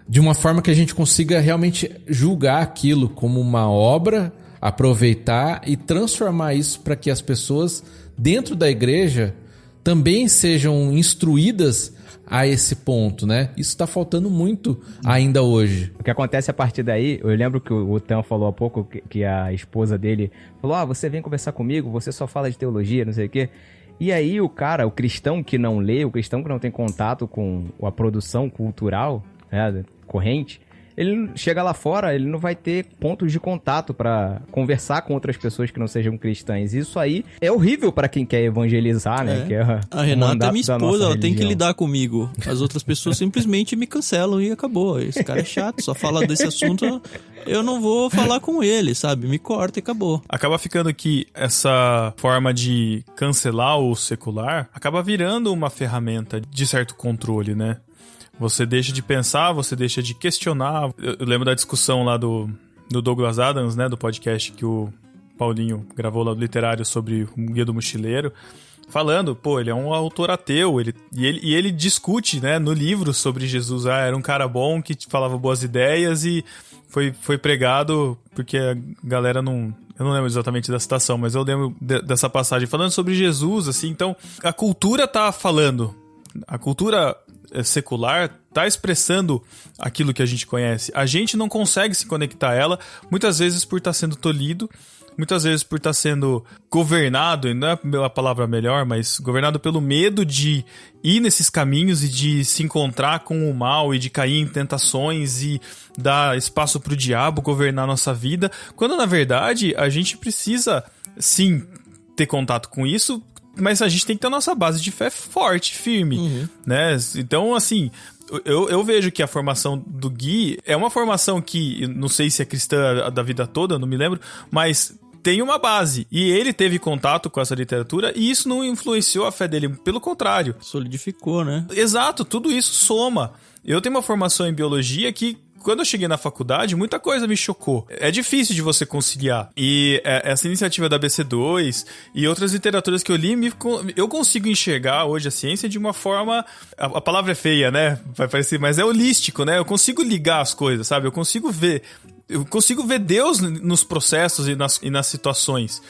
de uma forma que a gente consiga realmente julgar aquilo como uma obra, aproveitar e transformar isso para que as pessoas dentro da igreja também sejam instruídas a esse ponto, né? Isso está faltando muito ainda hoje. O que acontece a partir daí, eu lembro que o Tan falou há pouco que a esposa dele falou, você vem conversar comigo, você só fala de teologia, não sei o quê. E aí o cristão que não lê, o cristão que não tem contato com a produção cultural, né, corrente, ele chega lá fora, ele não vai ter pontos de contato para conversar com outras pessoas que não sejam cristãs. Isso aí é horrível para quem quer evangelizar, né? Que é a Renata é minha esposa, ela tem que lidar comigo. As outras pessoas simplesmente me cancelam e acabou. Esse cara é chato, só fala desse assunto, eu não vou falar com ele, sabe? Me corta e acabou. Acaba ficando que essa forma de cancelar o secular acaba virando uma ferramenta de certo controle, né? Você deixa de pensar, você deixa de questionar. Eu lembro da discussão lá do Douglas Adams, né? Do podcast que o Paulinho gravou lá do Literário sobre o Guia do Mochileiro. Falando, ele é um autor ateu. Ele discute, né, no livro sobre Jesus. Era um cara bom que falava boas ideias e foi pregado porque a galera não... Eu não lembro exatamente da citação, mas eu lembro dessa passagem falando sobre Jesus, assim. Então, a cultura tá falando. A cultura secular tá expressando aquilo que a gente conhece. A gente não consegue se conectar a ela, muitas vezes por estar sendo tolhido, muitas vezes por estar sendo governado, não é a palavra melhor, mas governado pelo medo de ir nesses caminhos e de se encontrar com o mal e de cair em tentações e dar espaço pro diabo governar a nossa vida, quando na verdade a gente precisa sim ter contato com isso, mas a gente tem que ter a nossa base de fé forte, firme, né? Então, assim, eu vejo que a formação do Gui é uma formação que, não sei se é cristã da vida toda, não me lembro, mas tem uma base. E ele teve contato com essa literatura e isso não influenciou a fé dele, pelo contrário. Solidificou, né? Exato, tudo isso soma. Eu tenho uma formação em biologia que, quando eu cheguei na faculdade, muita coisa me chocou. É difícil de você conciliar. E essa iniciativa da ABC2 e outras literaturas que eu li, eu consigo enxergar hoje a ciência de uma forma... A palavra é feia, né? Vai parecer, mas é holístico, né? Eu consigo ligar as coisas, sabe? Eu consigo ver Deus nos processos e nas situações.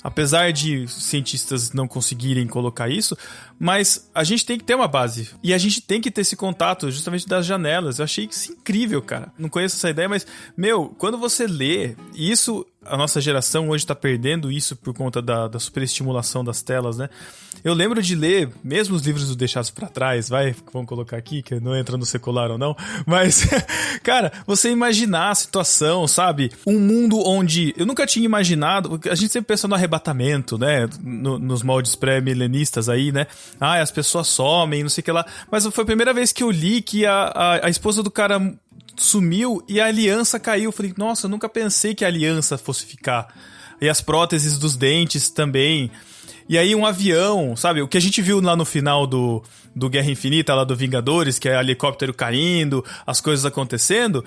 apesar de cientistas não conseguirem colocar isso, mas a gente tem que ter uma base. E a gente tem que ter esse contato justamente das janelas. Eu achei isso incrível, cara. Não conheço essa ideia, mas, quando você lê, e isso, a nossa geração hoje tá perdendo isso por conta da superestimulação das telas, né? Eu lembro de ler, mesmo os livros do Deixados pra Trás, vamos colocar aqui, que não entra no secular ou não, mas, cara, você imaginar a situação, sabe? Um mundo onde eu nunca tinha imaginado, a gente sempre pensa no arrebatamento, né? Nos moldes pré-milenistas aí, né? As pessoas somem, não sei o que lá. Mas foi a primeira vez que eu li que a esposa do cara sumiu e a aliança caiu. Eu falei, nossa, eu nunca pensei que a aliança fosse ficar. E as próteses dos dentes também. E aí um avião, sabe? O que a gente viu lá no final do Guerra Infinita, lá do Vingadores, que é helicóptero caindo, as coisas acontecendo.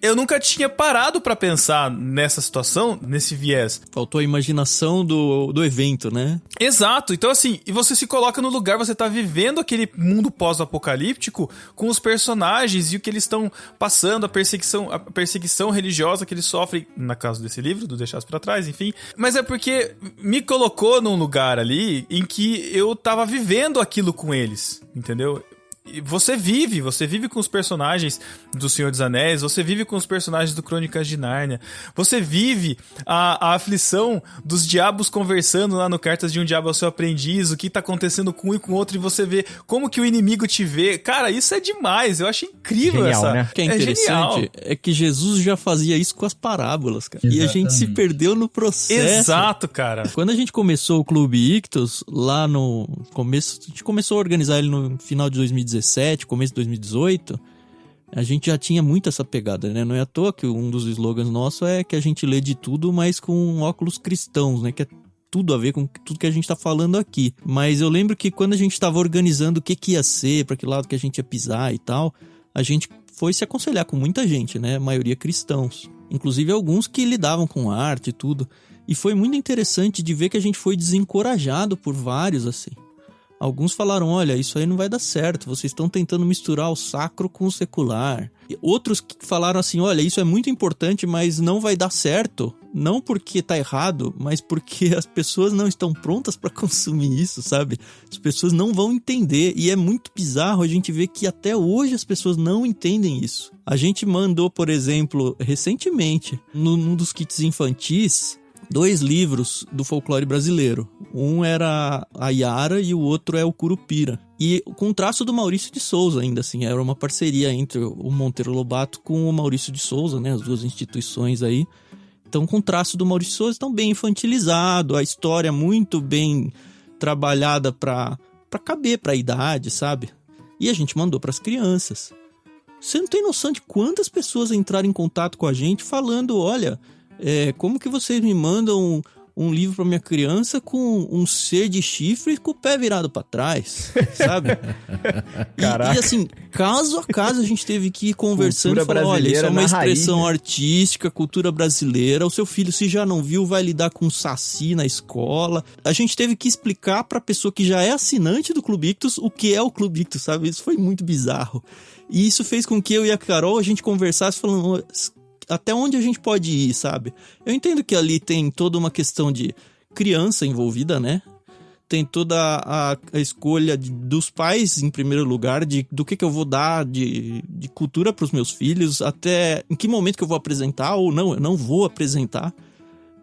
Eu nunca tinha parado pra pensar nessa situação, nesse viés. Faltou a imaginação do evento, né? Exato. Então, assim, e você se coloca no lugar, você tá vivendo aquele mundo pós-apocalíptico com os personagens e o que eles estão passando, a perseguição religiosa que eles sofrem, na caso desse livro, do Deixados pra Trás, enfim. Mas é porque me colocou num lugar ali em que eu tava vivendo aquilo com eles, entendeu? Você vive com os personagens do Senhor dos Anéis, você vive com os personagens do Crônicas de Nárnia, você vive a aflição dos diabos conversando lá no Cartas de um Diabo ao Seu Aprendiz, o que tá acontecendo com um e com o outro, e você vê como que o inimigo te vê. Cara, isso é demais, eu acho incrível. Genial, né? O que é interessante é que Jesus já fazia isso com as parábolas, cara. Exatamente. E a gente se perdeu no processo. Exato, cara. Quando a gente começou o Clube Ictus, lá no começo, a gente começou a organizar ele no final de 2017, começo de 2018, a gente já tinha muito essa pegada, né? Não é à toa que um dos slogans nossos é que a gente lê de tudo, mas com óculos cristãos, né? Que é tudo a ver com tudo que a gente tá falando aqui. Mas eu lembro que quando a gente tava organizando o que ia ser, pra que lado que a gente ia pisar e tal, a gente foi se aconselhar com muita gente, né? A maioria cristãos. Inclusive alguns que lidavam com arte e tudo. E foi muito interessante de ver que a gente foi desencorajado por vários, assim. Alguns falaram, olha, isso aí não vai dar certo, vocês estão tentando misturar o sacro com o secular. E outros que falaram assim, olha, isso é muito importante, mas não vai dar certo. Não porque tá errado, mas porque as pessoas não estão prontas para consumir isso, sabe? As pessoas não vão entender. E é muito bizarro a gente ver que até hoje as pessoas não entendem isso. A gente mandou, por exemplo, recentemente, num dos kits infantis, 2 livros do folclore brasileiro. Um era a Yara e o outro é o Curupira. E com traço do Maurício de Souza ainda, assim. Era uma parceria entre o Monteiro Lobato com o Maurício de Souza, né? As duas instituições aí. Então, com traço do Maurício de Souza, tão bem infantilizado. A história muito bem trabalhada pra caber pra idade, sabe? E a gente mandou pras crianças. Você não tem noção de quantas pessoas entraram em contato com a gente falando, olha... como que vocês me mandam um livro pra minha criança com um ser de chifre com o pé virado pra trás, sabe? E assim, caso a caso a gente teve que ir conversando e falar, olha, isso é uma expressão artística, cultura brasileira, o seu filho, se já não viu, vai lidar com saci na escola. A gente teve que explicar pra pessoa que já é assinante do Clube Ictus o que é o Clube Ictus, sabe? Isso foi muito bizarro. E isso fez com que eu e a Carol, a gente conversasse falando... até onde a gente pode ir, sabe? Eu entendo que ali tem toda uma questão de criança envolvida, né? Tem toda a escolha dos pais, em primeiro lugar, do que eu vou dar de cultura para os meus filhos, até em que momento que eu vou apresentar ou não, eu não vou apresentar.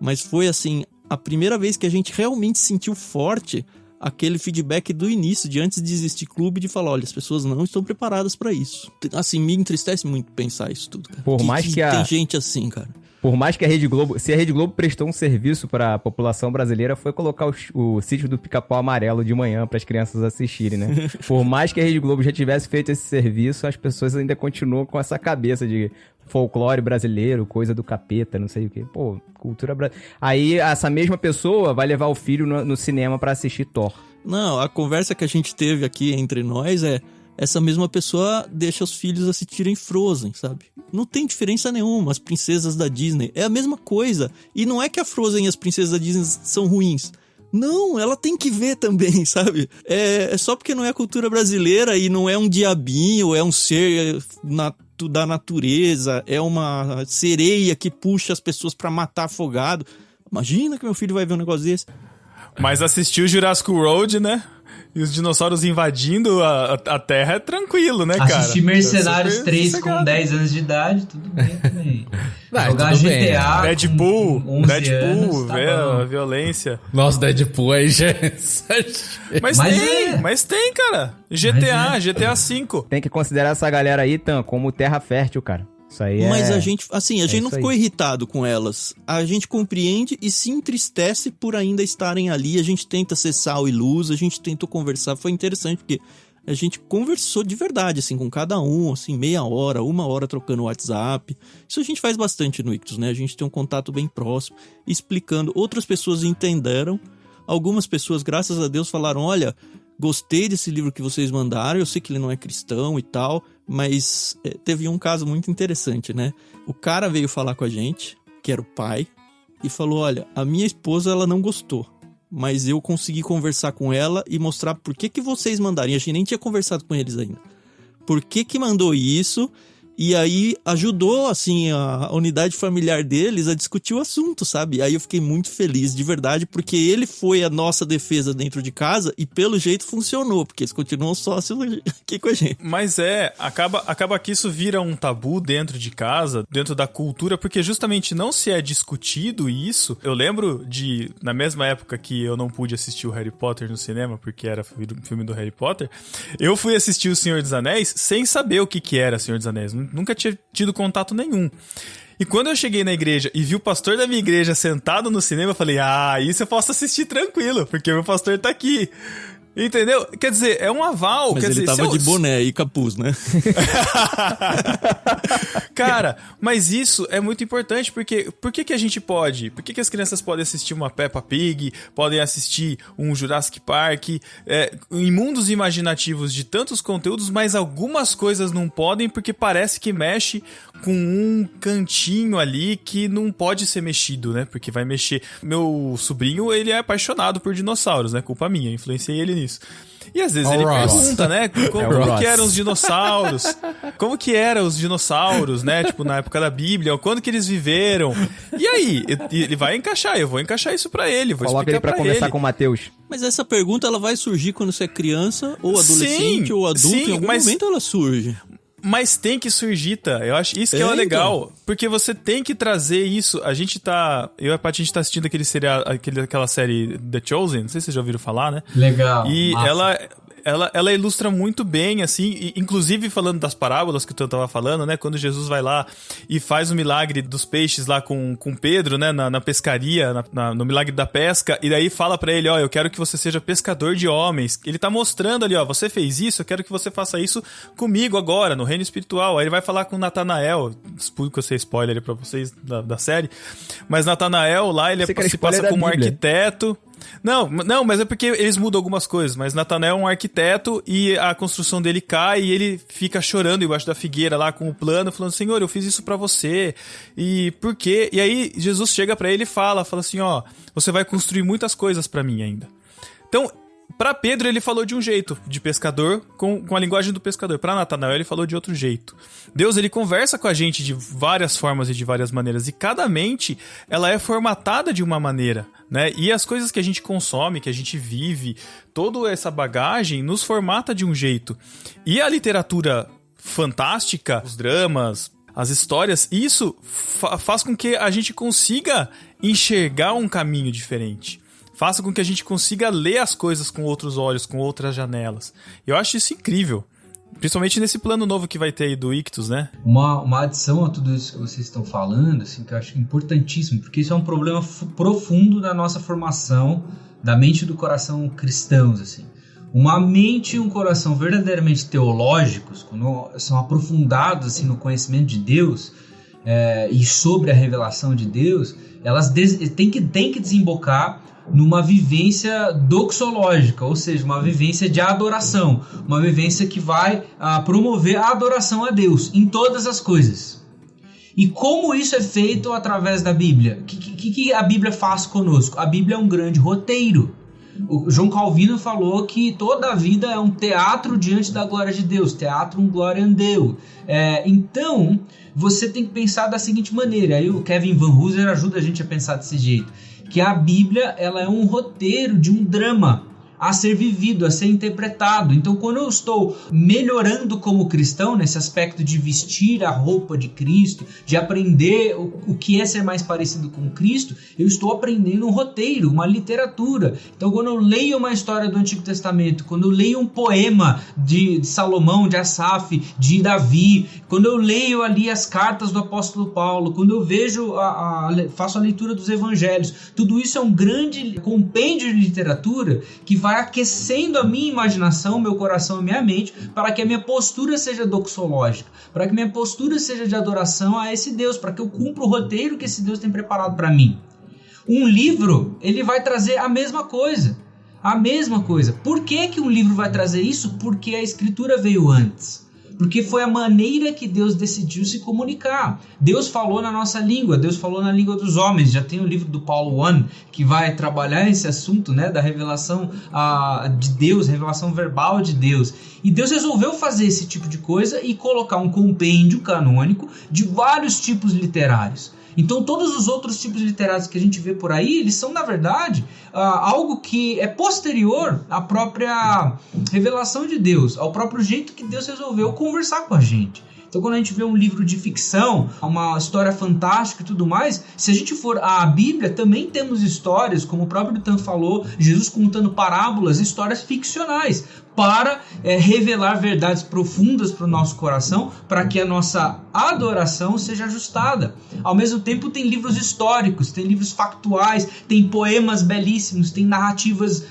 Mas foi, assim, a primeira vez que a gente realmente sentiu forte aquele feedback do início, de antes de existir clube, de falar, olha, as pessoas não estão preparadas pra isso. Assim, me entristece muito pensar isso tudo, cara. Por mais que tem gente assim, cara. Por mais que a Rede Globo... Se a Rede Globo prestou um serviço pra população brasileira, foi colocar o Sítio do Pica-Pau Amarelo de manhã pras crianças assistirem, né? Por mais que a Rede Globo já tivesse feito esse serviço, as pessoas ainda continuam com essa cabeça de folclore brasileiro, coisa do capeta, não sei o quê. Pô, cultura brasileira. Aí essa mesma pessoa vai levar o filho no cinema pra assistir Thor. Não, a conversa que a gente teve aqui entre nós é... essa mesma pessoa deixa os filhos assistirem Frozen, sabe? Não tem diferença nenhuma, as princesas da Disney. É a mesma coisa. E não é que a Frozen e as princesas da Disney são ruins. Não, ela tem que ver também, sabe? É só porque não é cultura brasileira e não é um diabinho, é um ser da natureza, é uma sereia que puxa as pessoas pra matar afogado. Imagina que meu filho vai ver um negócio desse. Mas assistiu Jurassic World, né? E os dinossauros invadindo a Terra é tranquilo, né, cara? Assistir Mercenários é 3 sossegado. com 10 anos de idade, tudo bem também. Não, Jogar tudo GTA bem. Deadpool, com 11 anos, tá a bom. violência. Nossa, Deadpool aí já é Mas tem, cara. GTA V. Tem que considerar essa galera aí, Tan, como terra fértil, cara. Isso aí é... Mas a gente não isso ficou aí. irritado com elas. A gente compreende e se entristece por ainda estarem ali. A gente tenta ser sal e luz, a gente tentou conversar. Foi interessante porque a gente conversou de verdade, assim, com cada um, assim, meia hora, 1 hora trocando WhatsApp. Isso a gente faz bastante no Ictus, né? A gente tem um contato bem próximo, explicando. Outras pessoas entenderam. Algumas pessoas, graças a Deus, falaram, olha, gostei desse livro que vocês mandaram, eu sei que ele não é cristão e tal, mas teve um caso muito interessante, né? O cara veio falar com a gente, que era o pai, e falou, olha, a minha esposa, ela não gostou, mas eu consegui conversar com ela e mostrar por que vocês mandaram. E a gente nem tinha conversado com eles ainda. Por que mandou isso? E aí ajudou, assim, a unidade familiar deles a discutir o assunto, sabe? Aí eu fiquei muito feliz, de verdade, porque ele foi a nossa defesa dentro de casa e pelo jeito funcionou, porque eles continuam sócios aqui com a gente. Mas acaba que isso vira um tabu dentro de casa, dentro da cultura, porque justamente não se é discutido isso. Eu lembro de, na mesma época que eu não pude assistir o Harry Potter no cinema, porque era filme do Harry Potter, eu fui assistir O Senhor dos Anéis sem saber o que era Senhor dos Anéis. Nunca tinha tido contato nenhum. E quando eu cheguei na igreja e vi o pastor da minha igreja sentado no cinema, eu falei, isso eu posso assistir tranquilo, porque o meu pastor tá aqui. Entendeu? Quer dizer, é um aval. Mas quer ele dizer, tava de boné e capuz, né? Cara, mas isso é muito importante, porque por que a gente pode? Por que as crianças podem assistir uma Peppa Pig, podem assistir um Jurassic Park, em mundos imaginativos de tantos conteúdos, mas algumas coisas não podem porque parece que mexe com um cantinho ali que não pode ser mexido, né? Porque vai mexer. Meu sobrinho, ele é apaixonado por dinossauros, né? Culpa minha, influenciei ele nisso. E às vezes ele pergunta, né? Como que eram os dinossauros? Como que eram os dinossauros, né? Tipo, na época da Bíblia, quando que eles viveram? E aí? Ele vai encaixar, eu vou encaixar isso pra ele, vou Coloca ele explicar pra conversar com o Matheus. Mas essa pergunta, ela vai surgir quando você é criança, ou adolescente, ou adulto, em algum momento ela surge. Mas tem que surgir, tá? Eu acho isso que é legal. Porque você tem que trazer isso. A gente tá... Eu e a Paty, a gente tá assistindo aquela série The Chosen. Não sei se vocês já ouviram falar, né? Legal. E massa. ela ilustra muito bem, assim, inclusive falando das parábolas que o Tan tava falando, né? Quando Jesus vai lá e faz o milagre dos peixes lá com Pedro, né? Na pescaria, no milagre da pesca, e daí fala pra ele, eu quero que você seja pescador de homens. Ele tá mostrando ali, você fez isso, eu quero que você faça isso comigo agora, no reino espiritual. Aí ele vai falar com Natanael, explico esse spoiler aí pra vocês da série, mas Natanael lá, ele se passa como arquiteto. Não, mas é porque eles mudam algumas coisas. Mas Natanael é um arquiteto e a construção dele cai e ele fica chorando embaixo da figueira lá com o plano, falando, Senhor, eu fiz isso pra você. E por quê? E aí Jesus chega pra ele e fala assim, você vai construir muitas coisas pra mim ainda. Então, pra Pedro ele falou de um jeito, de pescador, com a linguagem do pescador. Pra Natanael ele falou de outro jeito. Deus, ele conversa com a gente de várias formas e de várias maneiras. E cada mente, ela é formatada de uma maneira, né? E as coisas que a gente consome, que a gente vive, toda essa bagagem nos formata de um jeito. E a literatura fantástica, os dramas, as histórias, isso faz com que a gente consiga enxergar um caminho diferente. Faça com que a gente consiga ler as coisas com outros olhos, com outras janelas. Eu acho isso incrível. Principalmente nesse plano novo que vai ter aí do Ictus, né? Uma adição a tudo isso que vocês estão falando, assim, que eu acho importantíssimo, porque isso é um problema profundo da nossa formação, da mente e do coração cristãos, assim. Uma mente e um coração verdadeiramente teológicos, quando são aprofundados assim, no conhecimento de Deus e sobre a revelação de Deus, elas têm que desembocar numa vivência doxológica, ou seja, uma vivência de adoração, uma vivência que vai promover a adoração a Deus em todas as coisas. E como isso é feito através da Bíblia? O que a Bíblia faz conosco? A Bíblia é um grande roteiro. O João Calvino falou que toda a vida é um teatro diante da glória de Deus, teatrum gloriam Deo. Então, você tem que pensar da seguinte maneira, aí o Kevin Van Hooser ajuda a gente a pensar desse jeito. que a Bíblia ela é um roteiro de um drama a ser vivido, a ser interpretado. Então, quando eu estou melhorando como cristão, nesse aspecto de vestir a roupa de Cristo, de aprender o que é ser mais parecido com Cristo, eu estou aprendendo um roteiro, uma literatura. Então, quando eu leio uma história do Antigo Testamento, quando eu leio um poema de Salomão, de Asaf, de Davi, quando eu leio ali as cartas do apóstolo Paulo, quando eu vejo, faço a leitura dos evangelhos, tudo isso é um grande compêndio de literatura que vai aquecendo a minha imaginação, meu coração e minha mente, para que a minha postura seja doxológica, para que minha postura seja de adoração a esse Deus, para que eu cumpra o roteiro que esse Deus tem preparado para mim. Um livro, ele vai trazer a mesma coisa. A mesma coisa. Por que um livro vai trazer isso? Porque a escritura veio antes. Porque foi a maneira que Deus decidiu se comunicar. Deus falou na nossa língua, Deus falou na língua dos homens. Já tem o livro do Paulo I, que vai trabalhar esse assunto, né, da revelação de Deus, revelação verbal de Deus. E Deus resolveu fazer esse tipo de coisa e colocar um compêndio canônico de vários tipos literários. Então todos os outros tipos literários que a gente vê por aí, eles são na verdade algo que é posterior à própria revelação de Deus, ao próprio jeito que Deus resolveu conversar com a gente. Então quando a gente vê um livro de ficção, uma história fantástica e tudo mais, se a gente for à Bíblia, também temos histórias, como o próprio Tan falou, Jesus contando parábolas, histórias ficcionais, para revelar verdades profundas para o nosso coração, para que a nossa adoração seja ajustada. Ao mesmo tempo tem livros históricos, tem livros factuais, tem poemas belíssimos, tem narrativas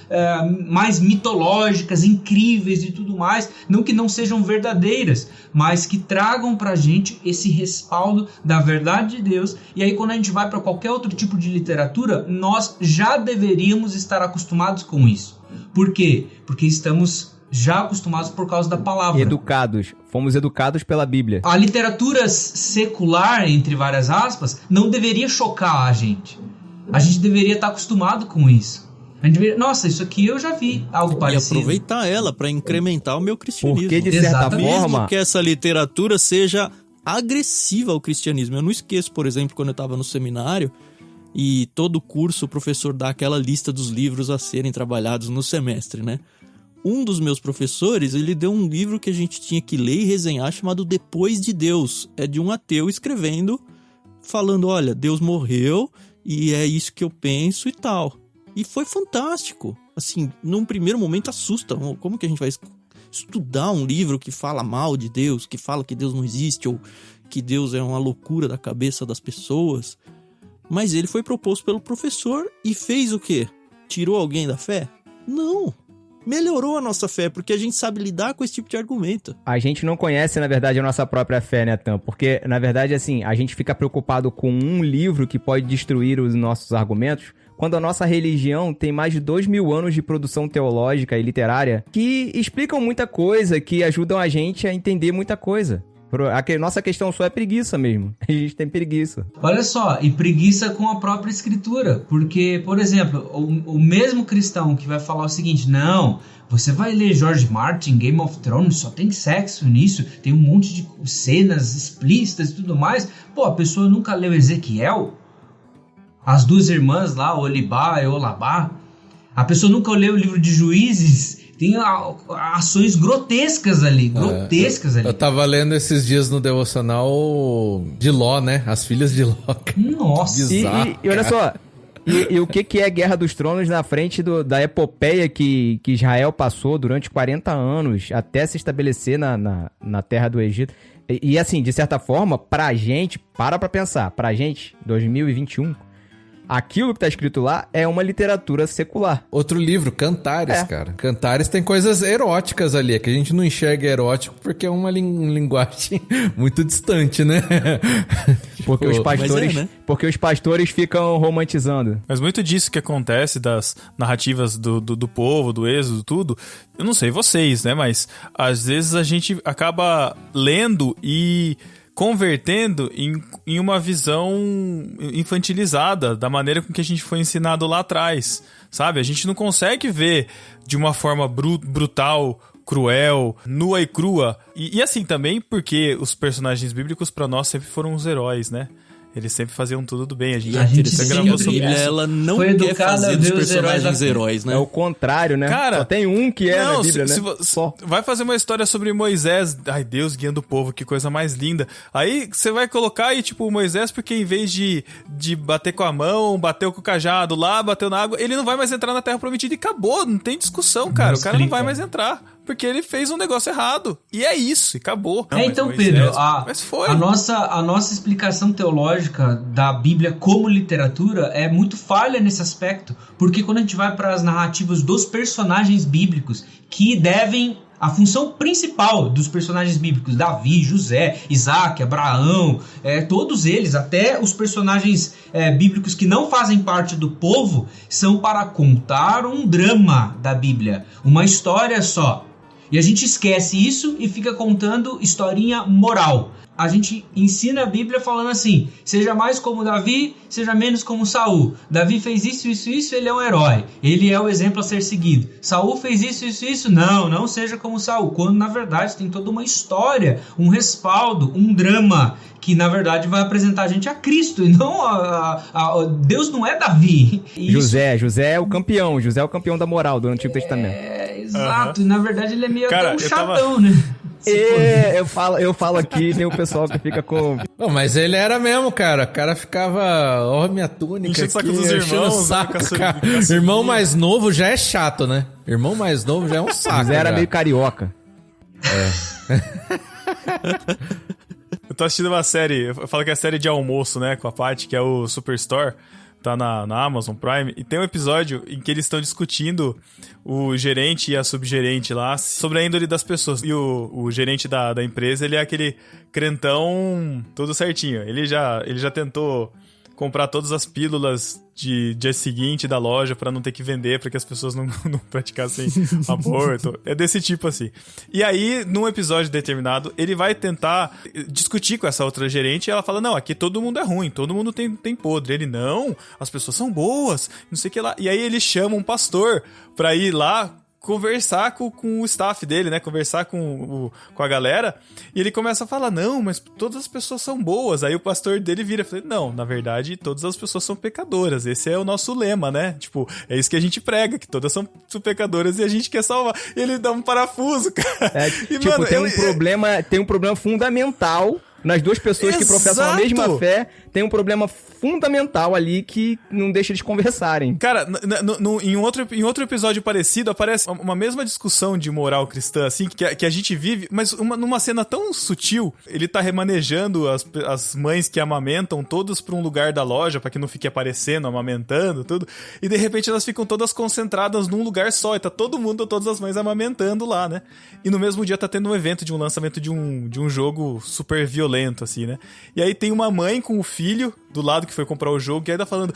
mais mitológicas, incríveis e tudo mais, não que não sejam verdadeiras, mas que tragam para a gente esse respaldo da verdade de Deus. E aí quando a gente vai para qualquer outro tipo de literatura, nós já deveríamos estar acostumados com isso. Por quê? Porque estamos já acostumados por causa da palavra. Fomos educados pela Bíblia. A literatura secular, entre várias aspas, não deveria chocar a gente. A gente deveria estar acostumado com isso. A gente deveria, nossa, isso aqui eu já vi, algo parecido. E aproveitar ela para incrementar o meu cristianismo. Porque de certa forma... Mesmo que essa literatura seja agressiva ao cristianismo. Eu não esqueço, por exemplo, quando eu estava no seminário e todo curso o professor dá aquela lista dos livros a serem trabalhados no semestre, né? Um dos meus professores, ele deu um livro que a gente tinha que ler e resenhar chamado Depois de Deus. É de um ateu escrevendo, falando, olha, Deus morreu e é isso que eu penso e tal. E foi fantástico. Assim, num primeiro momento assusta. Como que a gente vai estudar um livro que fala mal de Deus, que fala que Deus não existe ou que Deus é uma loucura da cabeça das pessoas? Mas ele foi proposto pelo professor e fez o quê? Tirou alguém da fé? Não. Melhorou a nossa fé, porque a gente sabe lidar com esse tipo de argumento. A gente não conhece, na verdade, a nossa própria fé, né, Tam? Porque, na verdade, assim, a gente fica preocupado com um livro que pode destruir os nossos argumentos, quando a nossa religião tem mais de 2000 anos de produção teológica e literária que explicam muita coisa, que ajudam a gente a entender muita coisa. A nossa questão só é preguiça mesmo. A gente tem preguiça. Olha só, e preguiça com a própria escritura. Porque, por exemplo, o mesmo cristão que vai falar o seguinte, não, você vai ler George Martin, Game of Thrones, só tem sexo nisso, tem um monte de cenas explícitas e tudo mais. Pô, a pessoa nunca leu Ezequiel? As duas irmãs lá, Olibá e Olabá? A pessoa nunca leu o livro de Juízes? Tem ações grotescas ali, ali. Eu tava lendo esses dias no devocional de Ló, né? As filhas de Ló. Nossa. Bizarro, e olha só, e o que é Guerra dos Tronos na frente da epopeia que Israel passou durante 40 anos até se estabelecer na terra do Egito. E assim, de certa forma, pra gente, para pensar, pra gente, 2021... aquilo que tá escrito lá é uma literatura secular. Outro livro, Cantares, cara. Cantares tem coisas eróticas ali, é que a gente não enxerga erótico porque é uma linguagem muito distante, né? Porque os pastores ficam romantizando. Mas muito disso que acontece, das narrativas do povo, do êxodo, tudo, eu não sei vocês, né? Mas às vezes a gente acaba lendo e convertendo em uma visão infantilizada da maneira com que a gente foi ensinado lá atrás, sabe? A gente não consegue ver de uma forma brutal, cruel, nua e crua. E assim também porque os personagens bíblicos para nós sempre foram os heróis, né? Eles sempre faziam tudo do bem. A gente se gravou A sobre Bíblia, isso. ela não Foi quer educada fazer a dos ver os personagens heróis, né? É o contrário, né? Cara, só tem um que é na Bíblia, né? Só. Vai fazer uma história sobre Moisés. Ai, Deus guiando o povo, que coisa mais linda. Aí você vai colocar aí, tipo, o Moisés, porque em vez de bater com a mão, bateu com o cajado lá, bateu na água, ele não vai mais entrar na Terra Prometida e acabou. Não tem discussão, cara. Não o cara não explica. vai mais entrar. Porque ele fez um negócio errado. E é isso, e acabou. Não, então, mas Moisés, Pedro, mas foi. a nossa explicação teológica da Bíblia como literatura é muito falha nesse aspecto, porque quando a gente vai para as narrativas dos personagens bíblicos, que devem... A função principal dos personagens bíblicos, Davi, José, Isaac, Abraão, todos eles, até os personagens bíblicos que não fazem parte do povo, são para contar um drama da Bíblia, uma história só. E a gente esquece isso e fica contando historinha moral. A gente ensina a Bíblia falando assim: seja mais como Davi, seja menos como Saul. Davi fez isso, ele é um herói. Ele é o exemplo a ser seguido. Saul fez isso, não seja como Saul. Quando na verdade tem toda uma história, um respaldo, um drama que na verdade vai apresentar a gente a Cristo e não Deus não é Davi. José é o campeão. José é o campeão da moral do Antigo Testamento. Exato. E na verdade ele é meio Cara, até um chatão, né? Eu falo aqui, tem o pessoal que fica com... Não, mas ele era mesmo, cara. O cara ficava, ó, minha túnica Enchendo o saco aqui, dos enchendo o irmãos, saco, né, cara. caçulinha. Irmão mais novo já é chato, né? Irmão mais novo já é um saco. José era já. meio carioca. Eu tô assistindo uma série, eu falo que é a série de almoço, né, com a Paty, que é o Superstore, tá na Amazon Prime, e tem um episódio em que eles estão discutindo o gerente e a subgerente lá sobre a índole das pessoas. E o gerente da empresa, ele é aquele crentão todo certinho. Ele já tentou comprar todas as pílulas de dia seguinte da loja pra não ter que vender, pra que as pessoas não praticassem aborto. É desse tipo, assim. E aí, num episódio determinado, ele vai tentar discutir com essa outra gerente e ela fala, não, aqui todo mundo é ruim, todo mundo tem podre. Ele, não, as pessoas são boas, não sei o que lá. E aí ele chama um pastor pra ir lá conversar com o staff dele, né? Conversar com a galera. E ele começa a falar, não, mas todas as pessoas são boas. Aí o pastor dele vira e fala, não, na verdade, todas as pessoas são pecadoras. Esse é o nosso lema, né? Tipo, é isso que a gente prega, que todas são pecadoras e a gente quer salvar. E ele dá um parafuso, cara. E, tipo, mano, tem um problema fundamental nas duas pessoas que professam a mesma fé. Tem um problema fundamental ali que não deixa eles conversarem. Cara, em outro episódio parecido, aparece uma mesma discussão de moral cristã, assim, que a gente vive, mas numa cena tão sutil. Ele tá remanejando as mães que amamentam todas pra um lugar da loja, pra que não fique aparecendo, amamentando, tudo. E de repente elas ficam todas concentradas num lugar só. E tá todo mundo, todas as mães amamentando lá, né? E no mesmo dia tá tendo um evento de um lançamento de um jogo super violento, assim, né? E aí tem uma mãe com o filho do lado que foi comprar o jogo, e aí tá falando,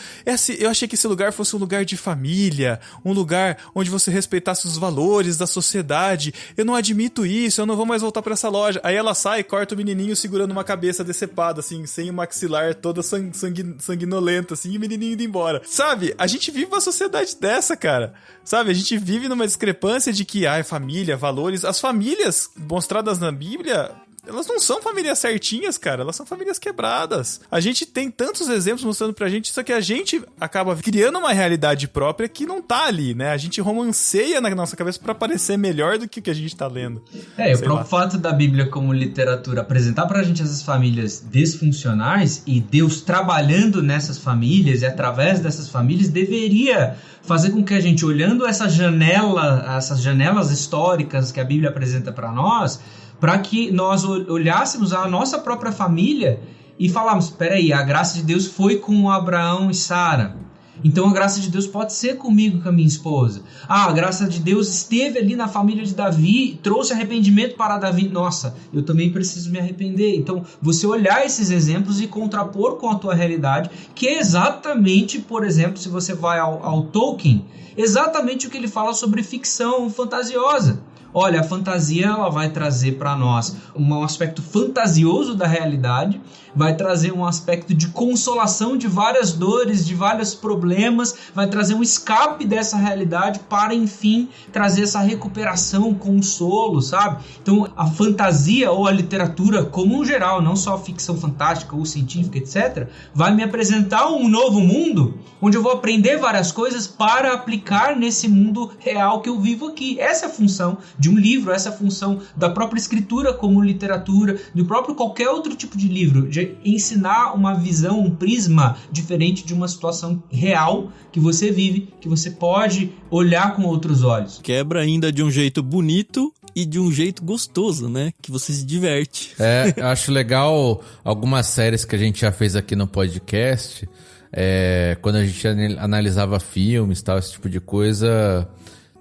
eu achei que esse lugar fosse um lugar de família, um lugar onde você respeitasse os valores da sociedade, eu não admito isso, eu não vou mais voltar pra essa loja. Aí ela sai e corta o menininho segurando uma cabeça decepada, assim, sem o maxilar, toda sanguinolenta, assim, e o menininho indo embora. Sabe, a gente vive uma sociedade dessa, cara. Sabe, a gente vive numa discrepância de que, família, valores, as famílias mostradas na Bíblia, elas não são famílias certinhas, cara. Elas são famílias quebradas. A gente tem tantos exemplos mostrando pra gente, só que a gente acaba criando uma realidade própria que não tá ali, né? A gente romanceia na nossa cabeça pra parecer melhor do que o que a gente tá lendo. O próprio fato da Bíblia como literatura apresentar pra gente essas famílias disfuncionais e Deus trabalhando nessas famílias e através dessas famílias deveria fazer com que a gente, olhando essas janelas históricas que a Bíblia apresenta pra nós, para que nós olhássemos a nossa própria família e falássemos, peraí, a graça de Deus foi com Abraão e Sara, então a graça de Deus pode ser comigo, com a minha esposa. A graça de Deus esteve ali na família de Davi, trouxe arrependimento para Davi. Nossa, eu também preciso me arrepender. Então, você olhar esses exemplos e contrapor com a tua realidade, que é exatamente, por exemplo, se você vai ao Tolkien, exatamente o que ele fala sobre ficção fantasiosa. olha, a fantasia ela vai trazer para nós um aspecto fantasioso da realidade, vai trazer um aspecto de consolação de várias dores, de vários problemas, vai trazer um escape dessa realidade para, enfim, trazer essa recuperação, consolo, sabe? Então, a fantasia ou a literatura, como um geral, não só ficção fantástica ou científica, etc., vai me apresentar um novo mundo, onde eu vou aprender várias coisas para aplicar nesse mundo real que eu vivo aqui. Essa é a função de um livro, essa é a função da própria escritura como literatura, do próprio qualquer outro tipo de livro, de ensinar uma visão, um prisma diferente de uma situação real que você vive, que você pode olhar com outros olhos. Quebra ainda de um jeito bonito e de um jeito gostoso, né? Que você se diverte. Eu acho legal algumas séries que a gente já fez aqui no podcast, quando a gente analisava filmes, tal, esse tipo de coisa,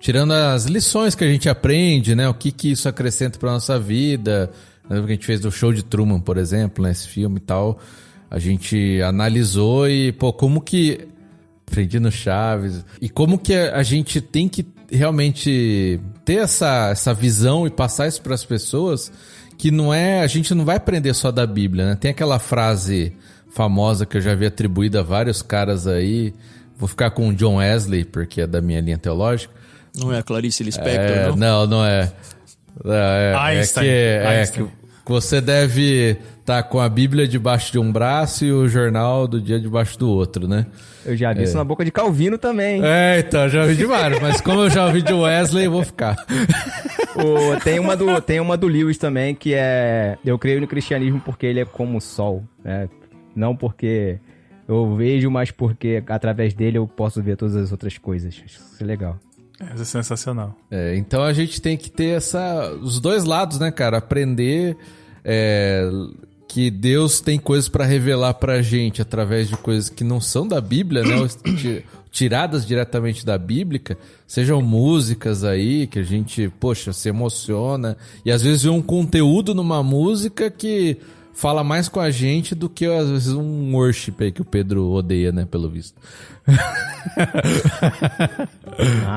tirando as lições que a gente aprende, né? O que isso acrescenta pra nossa vida. Que a gente fez do Show de Truman, por exemplo, né? Esse filme e tal. A gente analisou e, como que... Aprendi no Chaves. E como que a gente tem que realmente ter essa visão e passar isso para as pessoas, que não é... A gente não vai aprender só da Bíblia, né? Tem aquela frase famosa que eu já vi atribuída a vários caras aí. Vou ficar com o John Wesley, porque é da minha linha teológica. Não é a Clarice Lispector, não? Não é. Einstein. Que você deve estar com a Bíblia debaixo de um braço e o jornal do dia debaixo do outro, né? Eu já vi isso na boca de Calvino também. Então, já ouvi de vários, mas como eu já ouvi de Wesley, eu vou ficar. Tem uma do Lewis também, que é... Eu creio no cristianismo porque ele é como o sol, né? Não porque eu vejo, mas porque através dele eu posso ver todas as outras coisas. Isso é legal. Essa é sensacional. Então a gente tem que ter os dois lados, né, cara? Aprender que Deus tem coisas pra revelar pra gente através de coisas que não são da Bíblia, né? Tiradas diretamente da Bíblia, sejam músicas aí que a gente, se emociona. E às vezes vê um conteúdo numa música que fala mais com a gente do que, às vezes, um worship aí que o Pedro odeia, né, pelo visto.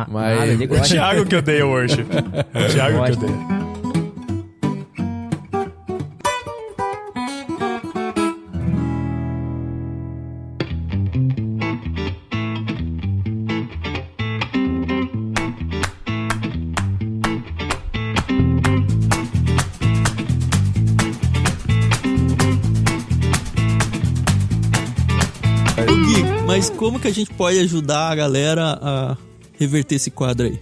Mas... O Thiago que odeia o worship. O Thiago que odeia. Mas como que a gente pode ajudar a galera a reverter esse quadro aí?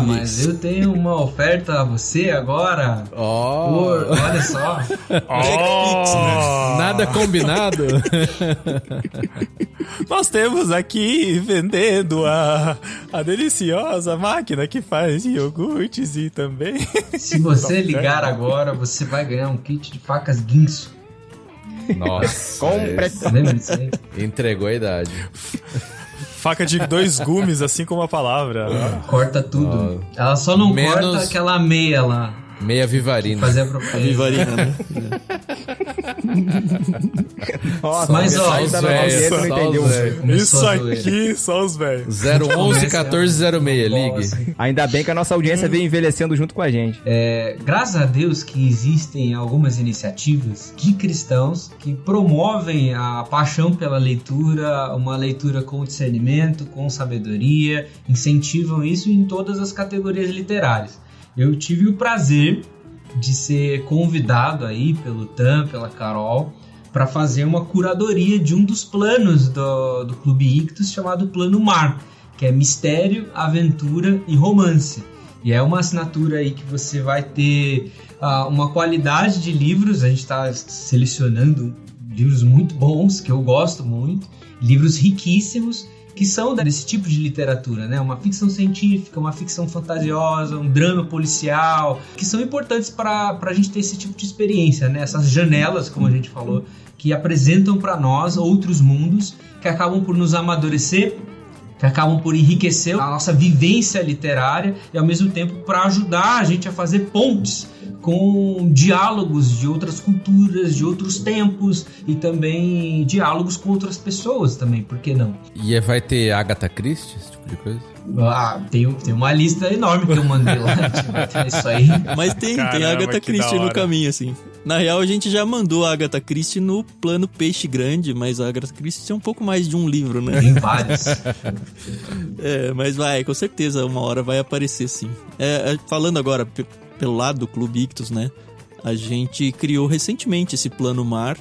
Mas eu tenho uma oferta a você agora. Olha só. Nada combinado. Nós temos aqui vendendo a deliciosa máquina que faz iogurtes e também... Se você ligar agora, você vai ganhar um kit de facas Guinso. Nossa. Lembra disso aí? Entregou a idade. Faca de 2 gumes, assim como a palavra. Corta tudo. Ela só não corta aquela meia lá. Meia Vivarina. Fazer a propaganda. A Vivarina, né? Nossa, mas ó, isso aqui, só os velhos. 011 1406, ligue. Ainda bem que a nossa audiência veio envelhecendo junto com a gente. Graças a Deus que existem algumas iniciativas de cristãos que promovem a paixão pela leitura, uma leitura com discernimento, com sabedoria, incentivam isso em todas as categorias literárias. Eu tive o prazer de ser convidado aí pelo Tam, pela Carol, para fazer uma curadoria de um dos planos do Clube Ictus, chamado Plano Mar, que é Mistério, Aventura e Romance. E é uma assinatura aí que você vai ter uma qualidade de livros. A gente está selecionando livros muito bons, que eu gosto muito, livros riquíssimos, que são desse tipo de literatura, né? Uma ficção científica, uma ficção fantasiosa, um drama policial, que são importantes para a gente ter esse tipo de experiência, né? Essas janelas, como a gente falou, que apresentam para nós outros mundos, que acabam por nos amadurecer, que acabam por enriquecer a nossa vivência literária e, ao mesmo tempo, para ajudar a gente a fazer pontes com diálogos de outras culturas, de outros tempos e também diálogos com outras pessoas também, por que não? E vai ter Agatha Christie, esse tipo de coisa? Tem uma lista enorme que eu mandei lá. Isso aí. Mas tem Caramba, Agatha que da Christie no hora. caminho, assim. Na real, a gente já mandou a Agatha Christie no plano Peixe Grande, mas a Agatha Christie é um pouco mais de um livro, né? Tem vários. Mas vai, com certeza, uma hora vai aparecer, sim. Falando agora pelo lado do Clube Ictus, né? A gente criou recentemente esse plano Mar,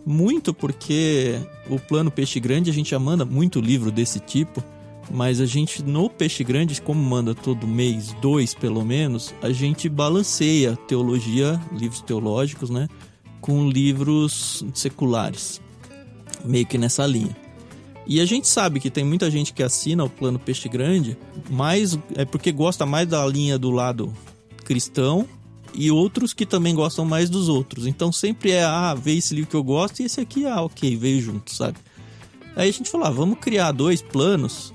muito porque o plano Peixe Grande a gente já manda muito livro desse tipo, mas a gente no Peixe Grande, como manda todo mês 2 pelo menos, a gente balanceia teologia, livros teológicos, né, com livros seculares, meio que nessa linha. E a gente sabe que tem muita gente que assina o plano Peixe Grande, mas é porque gosta mais da linha do lado cristão, e outros que também gostam mais dos outros. Então sempre vê esse livro que eu gosto e esse aqui, ok, veio junto, sabe? Aí a gente falou, vamos criar 2 planos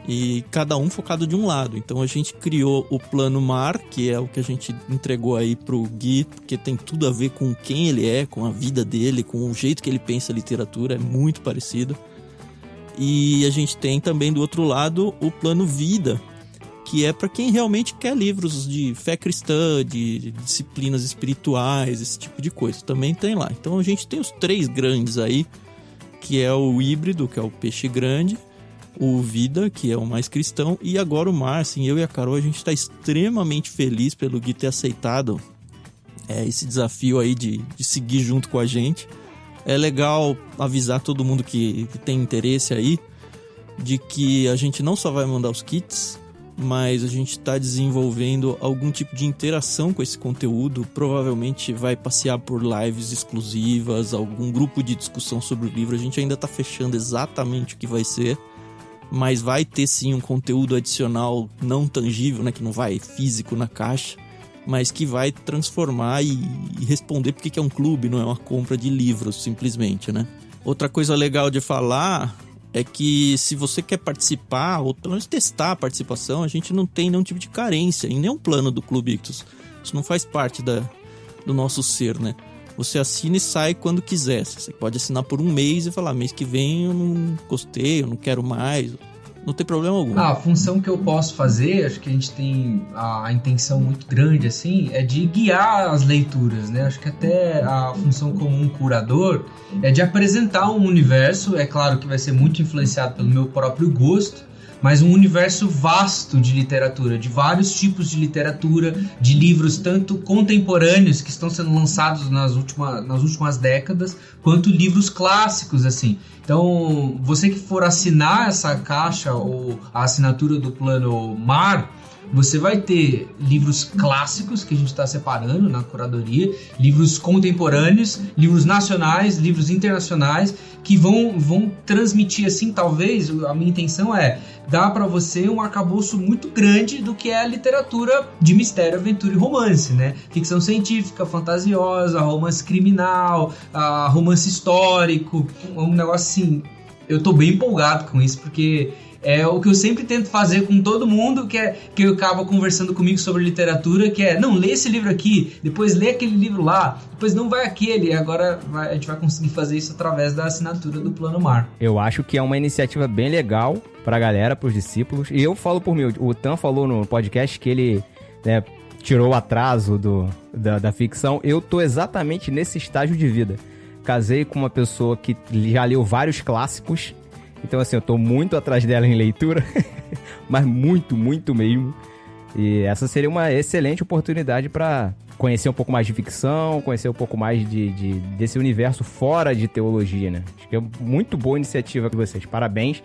e cada um focado de um lado. Então a gente criou o plano Mar, que é o que a gente entregou aí pro Gui, porque tem tudo a ver com quem ele é, com a vida dele, com o jeito que ele pensa a literatura, é muito parecido. E a gente tem também do outro lado o plano Vida, que é para quem realmente quer livros de fé cristã, de disciplinas espirituais, esse tipo de coisa. Também tem lá. Então a gente tem os 3 grandes aí, que é o híbrido, que é o Peixe Grande, o Vida, que é o mais cristão, e agora o Mar. Assim, eu e a Carol, a gente está extremamente feliz pelo Gui ter aceitado esse desafio aí de seguir junto com a gente. É legal avisar todo mundo que tem interesse aí, de que a gente não só vai mandar os kits, mas a gente está desenvolvendo algum tipo de interação com esse conteúdo. Provavelmente vai passear por lives exclusivas, algum grupo de discussão sobre o livro. A gente ainda está fechando exatamente o que vai ser, mas vai ter sim um conteúdo adicional não tangível, né, que não vai físico na caixa, mas que vai transformar e responder porque que é um clube, não é uma compra de livros simplesmente, né? Outra coisa legal de falar é que se você quer participar, ou pelo menos testar a participação, a gente não tem nenhum tipo de carência em nenhum plano do Clube Ictus. Isso não faz parte do nosso ser, né? Você assina e sai quando quiser. Você pode assinar por um mês e falar, mês que vem eu não gostei, eu não quero mais. Não tem problema algum. A função que eu posso fazer, acho que a gente tem a intenção muito grande, assim, é de guiar as leituras, né? Acho que até a função como um curador é de apresentar um universo, é claro que vai ser muito influenciado pelo meu próprio gosto, mas um universo vasto de literatura, de vários tipos de literatura, de livros tanto contemporâneos que estão sendo lançados nas últimas décadas, quanto livros clássicos, assim. Então, você que for assinar essa caixa ou a assinatura do plano Mar, você vai ter livros clássicos que a gente está separando na curadoria, livros contemporâneos, livros nacionais, livros internacionais, que vão transmitir, assim, talvez, a minha intenção é dar para você um arcabouço muito grande do que é a literatura de mistério, aventura e romance, né? Ficção científica, fantasiosa, romance criminal, romance histórico, um negócio assim. Eu tô bem empolgado com isso, porque é o que eu sempre tento fazer com todo mundo que acaba conversando comigo sobre literatura, que é, não, lê esse livro aqui, depois lê aquele livro lá, depois não vai aquele, e agora a gente vai conseguir fazer isso através da assinatura do Plano Mar. Eu acho que é uma iniciativa bem legal pra galera, pros discípulos, e eu falo por mim, o Tan falou no podcast que ele tirou o atraso da ficção. Eu tô exatamente nesse estágio de vida. Casei com uma pessoa que já leu vários clássicos. Então, assim, eu tô muito atrás dela em leitura, mas muito, muito mesmo. E essa seria uma excelente oportunidade para conhecer um pouco mais de ficção, conhecer um pouco mais desse universo fora de teologia, né? Acho que é muito boa iniciativa de vocês. Parabéns.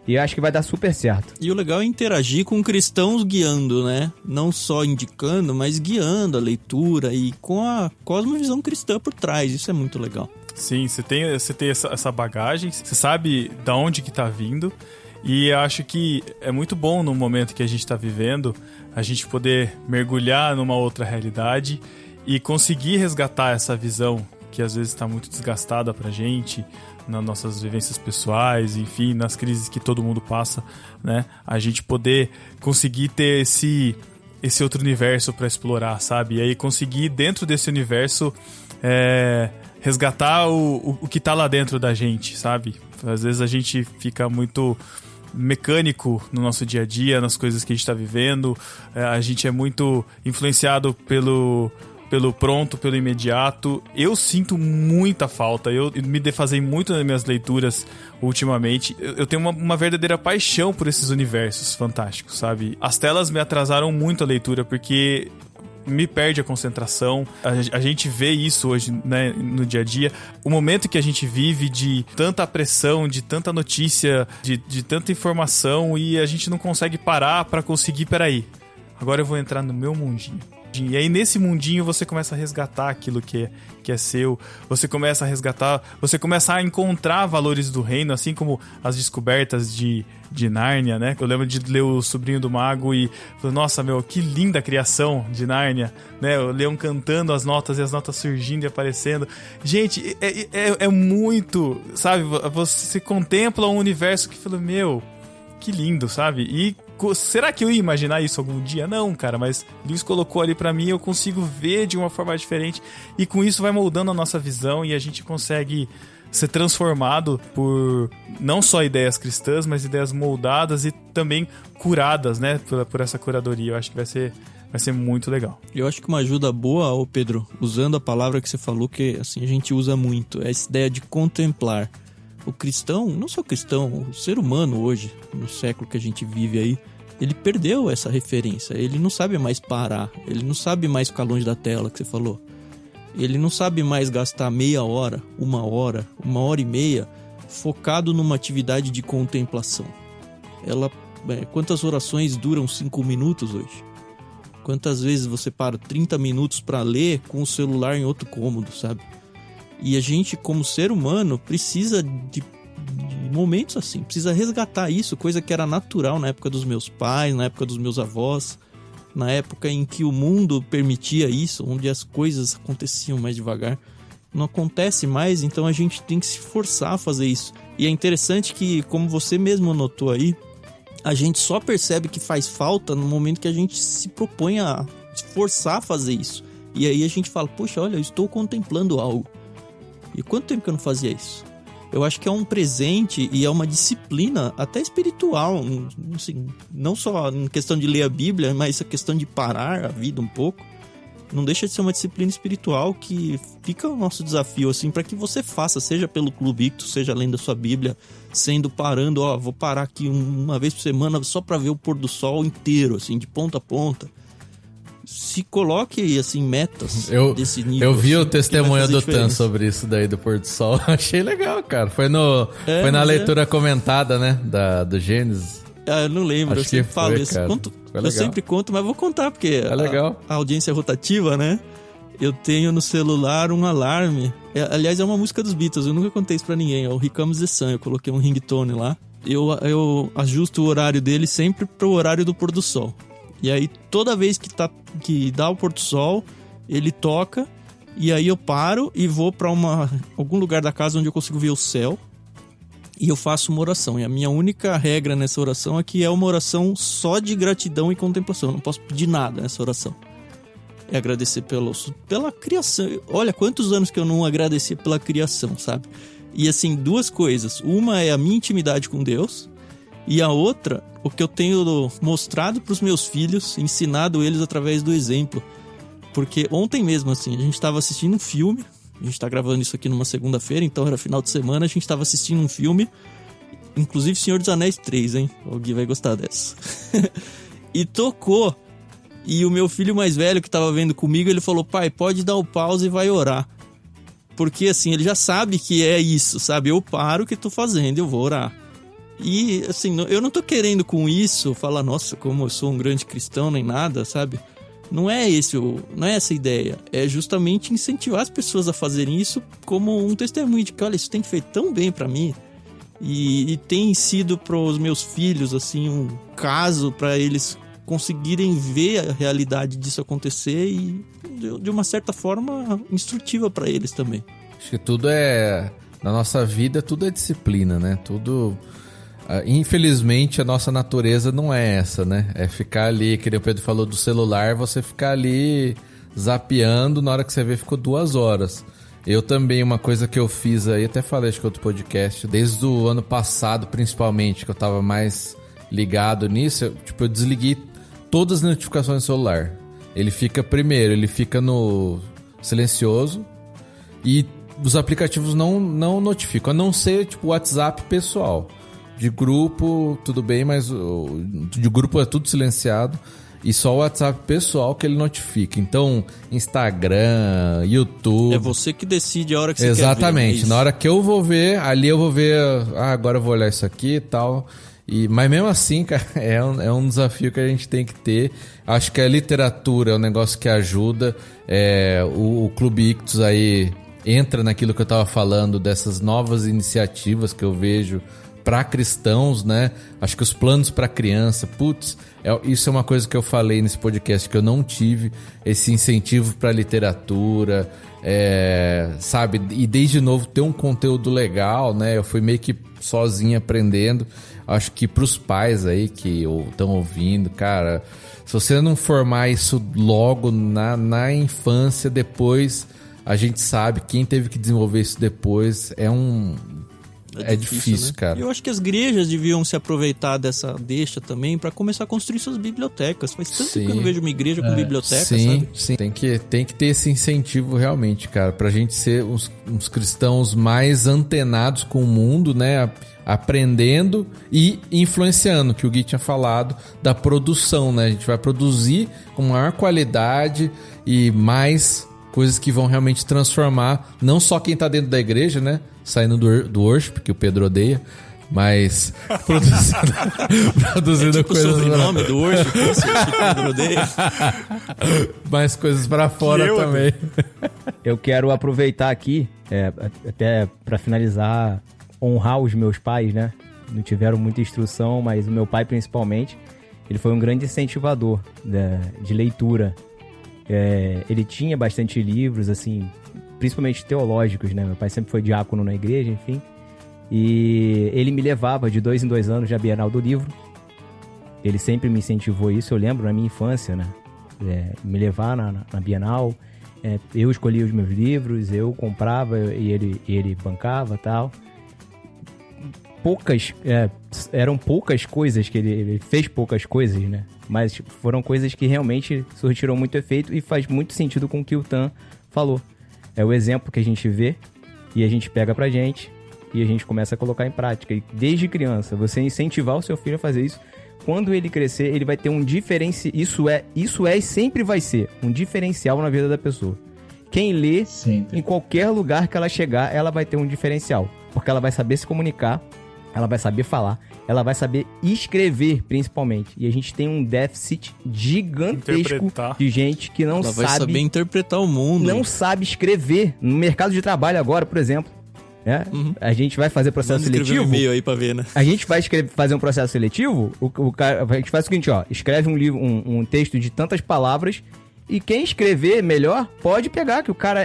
E eu acho que vai dar super certo. E o legal é interagir com cristãos guiando, né? Não só indicando, mas guiando a leitura e com a cosmovisão cristã por trás. Isso é muito legal. Sim, você tem essa bagagem, você sabe de onde que tá vindo, e eu acho que é muito bom no momento que a gente tá vivendo, a gente poder mergulhar numa outra realidade e conseguir resgatar essa visão que às vezes está muito desgastada pra gente, nas nossas vivências pessoais, enfim, nas crises que todo mundo passa, né? A gente poder conseguir ter esse outro universo para explorar, sabe? E aí conseguir dentro desse universo resgatar o que tá lá dentro da gente, sabe? Às vezes a gente fica muito mecânico no nosso dia a dia, nas coisas que a gente está vivendo. A gente é muito influenciado pelo pronto, pelo imediato. Eu sinto muita falta. Eu me defasei muito nas minhas leituras ultimamente. Eu tenho uma verdadeira paixão por esses universos fantásticos, sabe? As telas me atrasaram muito a leitura, porque me perde a concentração. A gente vê isso hoje, né, no dia a dia. O momento que a gente vive de tanta pressão, de tanta notícia, de tanta informação, e a gente não consegue parar pra conseguir, peraí, agora eu vou entrar no meu mundinho. E aí nesse mundinho você começa a resgatar aquilo que é seu, você começa a encontrar valores do reino, assim como as descobertas de Nárnia, né? Eu lembro de ler O Sobrinho do Mago e falei, nossa, meu, que linda a criação de Nárnia, né? O leão cantando as notas e as notas surgindo e aparecendo. Gente, é muito, sabe? Você contempla um universo que fala, meu, que lindo, sabe? E será que eu ia imaginar isso algum dia? Não, cara, mas Lewis colocou ali pra mim, eu consigo ver de uma forma diferente, e com isso vai moldando a nossa visão e a gente consegue ser transformado por não só ideias cristãs, mas ideias moldadas e também curadas, né, por essa curadoria. Eu acho que vai ser muito legal. Eu acho que uma ajuda boa, ô Pedro, usando a palavra que você falou, que assim a gente usa muito, é essa ideia de contemplar. O cristão, não só o cristão, o ser humano hoje, no século que a gente vive aí, ele perdeu essa referência. Ele não sabe mais parar, ele não sabe mais ficar longe da tela, que você falou. Ele não sabe mais gastar meia hora, uma hora e meia, focado numa atividade de contemplação. Quantas orações duram 5 minutos hoje? Quantas vezes você para 30 minutos para ler com o celular em outro cômodo, sabe? E a gente, como ser humano, precisa de momentos assim, precisa resgatar isso, coisa que era natural na época dos meus pais, na época dos meus avós, na época em que o mundo permitia isso, onde as coisas aconteciam mais devagar. Não acontece mais, então a gente tem que se forçar a fazer isso. E é interessante que, como você mesmo notou aí, a gente só percebe que faz falta no momento que a gente se propõe a se forçar a fazer isso. E aí a gente fala, poxa, olha, eu estou contemplando algo. E quanto tempo que eu não fazia isso? Eu acho que é um presente e é uma disciplina até espiritual, assim, não só em questão de ler a Bíblia, mas a questão de parar a vida um pouco. Não deixa de ser uma disciplina espiritual que fica o nosso desafio, assim, para que você faça, seja pelo Clube Ictus, seja lendo a sua Bíblia, parando, vou parar aqui uma vez por semana só para ver o pôr do sol inteiro, assim, de ponta a ponta. Se coloque, assim, metas desse nível. Eu vi assim, o testemunho do Tan sobre isso daí do pôr do sol. Achei legal, cara. Foi na leitura comentada, né? Do Gênesis. Eu não lembro. Acho eu sempre falo isso. Eu sempre conto, mas vou contar, porque legal. A audiência é rotativa, né? Eu tenho no celular um alarme. Aliás, é uma música dos Beatles. Eu nunca contei isso pra ninguém. É o Here Comes the Sun. Eu coloquei um ringtone lá. Eu ajusto o horário dele sempre pro horário do pôr do sol. E aí, toda vez que dá o pôr do sol, ele toca. E aí eu paro e vou pra algum lugar da casa onde eu consigo ver o céu. E eu faço uma oração. E a minha única regra nessa oração é que é uma oração só de gratidão e contemplação. Eu não posso pedir nada nessa oração. É agradecer pela criação. Olha, quantos anos que eu não agradeci pela criação, sabe? E assim, duas coisas. Uma é a minha intimidade com Deus. E a outra, o que eu tenho mostrado para os meus filhos, ensinado eles através do exemplo. Porque ontem mesmo, assim, a gente estava assistindo um filme. A gente tá gravando isso aqui numa segunda-feira, então era final de semana. A gente tava assistindo um filme, inclusive Senhor dos Anéis 3, hein? O Gui vai gostar dessa. E tocou. E o meu filho mais velho que tava vendo comigo, ele falou, pai, pode dar o pause e vai orar. Porque assim, ele já sabe que é isso, sabe? Eu paro o que tô fazendo, eu vou orar. E assim, eu não tô querendo com isso falar, nossa, como eu sou um grande cristão, nem nada, sabe? Não é essa a ideia. É justamente incentivar as pessoas a fazerem isso como um testemunho de que, olha, isso tem feito tão bem pra mim. E tem sido pros meus filhos, assim, um caso pra eles conseguirem ver a realidade disso acontecer e, de uma certa forma, instrutiva pra eles também. Acho que na nossa vida, tudo é disciplina, né? Tudo... Infelizmente, a nossa natureza não é essa, né? É ficar ali, que o Pedro falou do celular, você ficar ali zapeando, na hora que você vê, ficou 2 horas. Eu também, uma coisa que eu fiz aí, até falei acho que outro podcast, desde o ano passado principalmente, que eu tava mais ligado nisso, eu desliguei todas as notificações do celular. Ele fica no silencioso e os aplicativos não notificam, a não ser tipo o WhatsApp pessoal. De grupo, tudo bem, mas de grupo é tudo silenciado. E só o WhatsApp pessoal que ele notifica. Então, Instagram, YouTube... É você que decide a hora que você Exatamente. quer ver. Na hora que eu vou ver, ali eu vou ver... agora eu vou olhar isso aqui e tal. Mas mesmo assim, cara, é um desafio que a gente tem que ter. Acho que a literatura é um negócio que ajuda. O Clube Ictus aí entra naquilo que eu tava falando, dessas novas iniciativas que eu vejo para cristãos, né? Acho que os planos para criança, isso é uma coisa que eu falei nesse podcast, que eu não tive esse incentivo para literatura, sabe? E desde novo ter um conteúdo legal, né? Eu fui meio que sozinho aprendendo. Acho que pros pais aí que estão ouvindo, cara, se você não formar isso logo na infância, depois a gente sabe, quem teve que desenvolver isso depois é difícil, né? Cara. E eu acho que as igrejas deviam se aproveitar dessa deixa também pra começar a construir suas bibliotecas. Faz tanto que eu não vejo uma igreja com biblioteca, sabe? Sim, tem que ter esse incentivo realmente, cara, pra gente ser uns cristãos mais antenados com o mundo, né? Aprendendo e influenciando, que o Gui tinha falado, da produção, né? A gente vai produzir com maior qualidade e mais coisas que vão realmente transformar não só quem tá dentro da igreja, né? Saindo do worship, que o Pedro odeia, mas produzindo tipo coisas... o sobrenome do worship, que o Pedro odeia. Mais coisas pra fora também. Eu quero aproveitar aqui, até pra finalizar, honrar os meus pais, né? Não tiveram muita instrução, mas o meu pai principalmente, ele foi um grande incentivador de leitura. Ele tinha bastante livros, assim, principalmente teológicos, né? Meu pai sempre foi diácono na igreja, enfim. E ele me levava de 2 em 2 anos na Bienal do Livro. Ele sempre me incentivou isso, eu lembro, na minha infância, né? Me levar na Bienal. Eu escolhia os meus livros, eu comprava e ele bancava e tal. Eram poucas coisas que ele fez, poucas coisas, né? Mas foram coisas que realmente surtiram muito efeito e faz muito sentido com o que o Tan falou. É o exemplo que a gente vê e a gente pega pra gente e a gente começa a colocar em prática. E desde criança, você incentivar o seu filho a fazer isso, quando ele crescer, ele vai ter um diferencial. Isso é e sempre vai ser um diferencial na vida da pessoa. Quem lê, sempre, em qualquer lugar que ela chegar, ela vai ter um diferencial. Porque ela vai saber se comunicar, ela vai saber falar, ela vai saber escrever, principalmente. E a gente tem um déficit gigantesco de gente que não sabe... Ela vai saber interpretar o mundo. Não sabe escrever. No mercado de trabalho agora, por exemplo, né? A gente vai fazer processo seletivo. Um e-mail aí pra ver, né? A gente vai fazer um processo seletivo, a gente faz o seguinte, ó, escreve um livro, um texto de tantas palavras. E quem escrever melhor, pode pegar, que o cara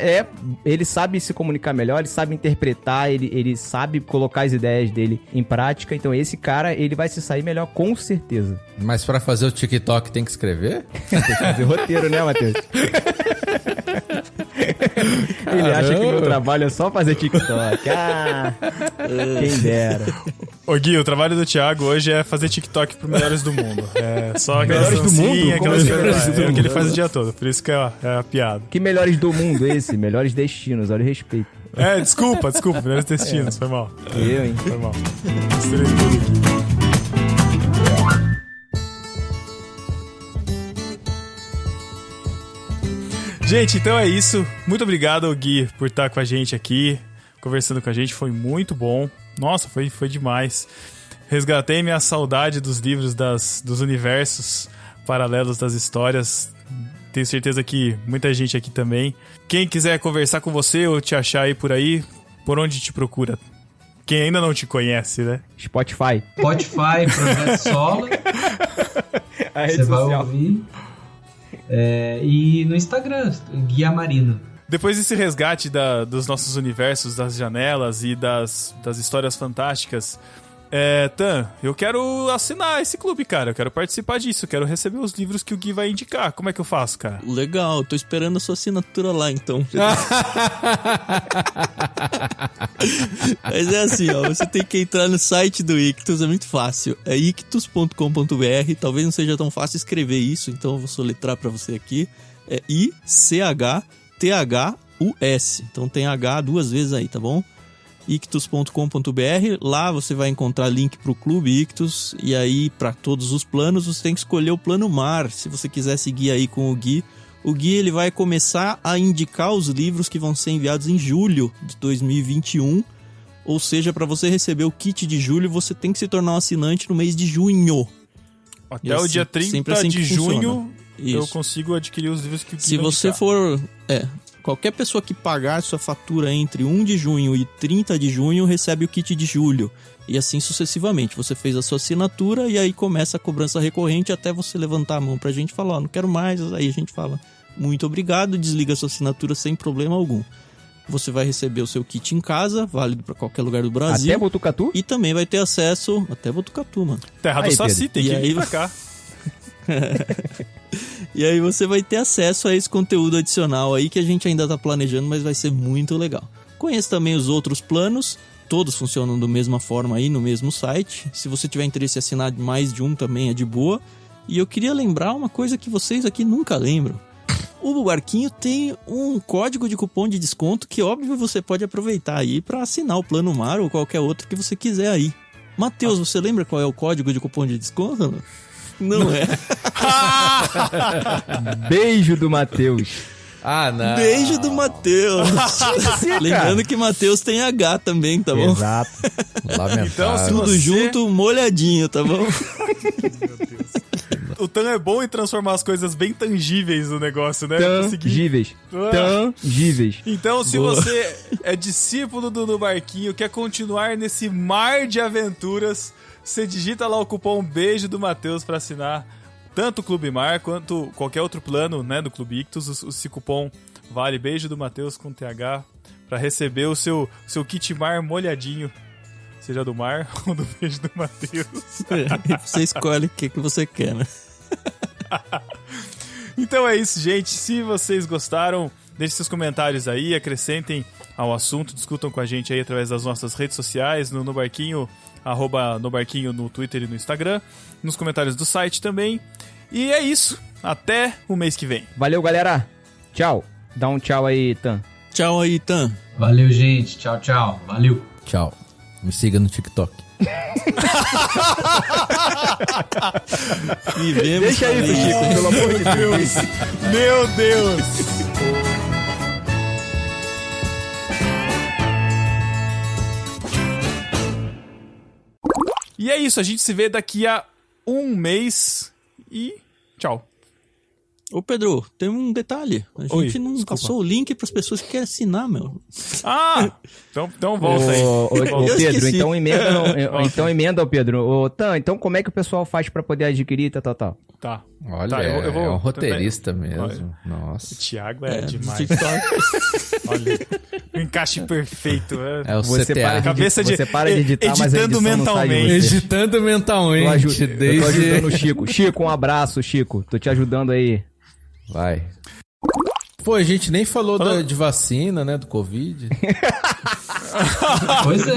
ele sabe se comunicar melhor, ele sabe interpretar, ele sabe colocar as ideias dele em prática. Então esse cara, ele vai se sair melhor, com certeza. Mas pra fazer o TikTok tem que escrever? Tem que fazer roteiro, né, Matheus? Ele acha que o meu trabalho é só fazer TikTok. Quem dera. Ô Gui, o trabalho do Thiago hoje é fazer TikTok pro Melhores do Mundo. É só Melhores do Mundo? É o que ele faz o dia todo, por isso que é a piada. Que melhores do mundo esse? Melhores destinos, olha o respeito. Desculpa, Melhores destinos, foi mal. Eu, hein? Foi mal. Misturei tudo aqui. Gente, então é isso. Muito obrigado, Gui, por estar com a gente aqui, conversando com a gente. Foi muito bom. Nossa, foi demais. Resgatei minha saudade dos livros, dos universos paralelos das histórias. Tenho certeza que muita gente aqui também. Quem quiser conversar com você ou te achar aí, por onde te procura? Quem ainda não te conhece, né? Spotify, Projeto Solo. A rede Você vai social. ouvir. E no Instagram, Guia Marino. Depois desse resgate dos nossos universos, das janelas e das histórias fantásticas, Tan, eu quero assinar esse clube, cara. Eu quero participar disso. Eu quero receber os livros que o Gui vai indicar. Como é que eu faço, cara? Legal, tô esperando a sua assinatura lá, então. Mas é assim, ó, você tem que entrar no site do Ictus, é muito fácil. É ictus.com.br, talvez não seja tão fácil escrever isso, então eu vou soletrar pra você aqui. É ICHTHUS, então tem H 2 vezes aí, tá bom? ictus.com.br, lá você vai encontrar link pro Clube Ictus, e aí para todos os planos você tem que escolher o plano Mar, se você quiser seguir aí com o Gui. O Gui ele vai começar a indicar os livros que vão ser enviados em julho de 2021, ou seja, para você receber o kit de julho, você tem que se tornar um assinante no mês de junho. Até o dia 30 assim de junho Isso. eu consigo adquirir os livros que o Gui Se vai você indicar. for... qualquer pessoa que pagar sua fatura entre 1 de junho e 30 de junho recebe o kit de julho. E assim sucessivamente. Você fez a sua assinatura e aí começa a cobrança recorrente até você levantar a mão pra gente falar, ó, não quero mais. Aí a gente fala, muito obrigado, desliga a sua assinatura sem problema algum. Você vai receber o seu kit em casa, válido pra qualquer lugar do Brasil. Até Botucatu? E também vai ter acesso... Até Botucatu, mano. Terra do Aí, Saci, Pedro. tem que E vir aí- pra cá. E aí você vai ter acesso a esse conteúdo adicional aí que a gente ainda tá planejando, mas vai ser muito legal. Conheça também os outros planos, todos funcionam da mesma forma aí no mesmo site. Se você tiver interesse em assinar mais de um também é de boa. E eu queria lembrar uma coisa que vocês aqui nunca lembram. O Barquinho tem um código de cupom de desconto que, óbvio, você pode aproveitar aí para assinar o Plano Mar ou qualquer outro que você quiser aí. Matheus, você lembra qual é o código de cupom de desconto? Não é. Beijo do Matheus. Ah, não. Beijo do Matheus. Lembrando que Matheus tem H também, tá bom? Exato. Lamentável. Então, se Tudo você- junto, molhadinho, tá bom? O Tan é bom em transformar as coisas bem tangíveis no negócio, né? Conseguir- Tangíveis. Tangíveis. Então, se Boa. você é discípulo do Barquinho, quer continuar nesse mar de aventuras, você digita lá o cupom Beijo do Matheus pra assinar tanto o Clube Mar quanto qualquer outro plano, né, do Clube Ictus. Esse cupom vale Beijo do Matheus com TH pra receber o seu kit mar molhadinho, seja do mar ou do Beijo do Matheus. Você escolhe o que você quer, né? Então é isso, gente. Se vocês gostaram, deixem seus comentários aí, acrescentem ao assunto, discutam com a gente aí através das nossas redes sociais, no Barquinho, @nobarquinho no Twitter e no Instagram, nos comentários do site também. E é isso. Até o mês que vem. Valeu, galera. Tchau. Dá um tchau aí, Tan. Tchau aí, Tan. Valeu, gente. Tchau, tchau. Valeu. Tchau. Me siga no TikTok. Vivemos. Deixa isso, Chico, pelo amor de Deus. Meu Deus! E é isso, a gente se vê daqui a um mês e tchau. Ô, Pedro, tem um detalhe. A gente Oi, não desculpa. passou o link pras pessoas que querem assinar, meu. Ah! Então volta aí. Ô, Eu Pedro, esqueci. então emenda, então emenda, ô Pedro. Ô, Tan, então como é que o pessoal faz pra poder adquirir, tal? Tá. Olha, Tá, eu vou é um tentar- roteirista mesmo. Olha. Nossa. O Thiago é, demais. TikTok. Olha, o encaixe perfeito. É o Você CTA. para de, Cabeça de- você para de editar, mas a editando edição não sai de mentalmente. você. Editando Eu tô mentalmente. eu tô ajudando o Chico. Chico, um abraço, Chico. Tô te ajudando aí. Vai. Pô, a gente nem falou de vacina, né? Do Covid. Pois é.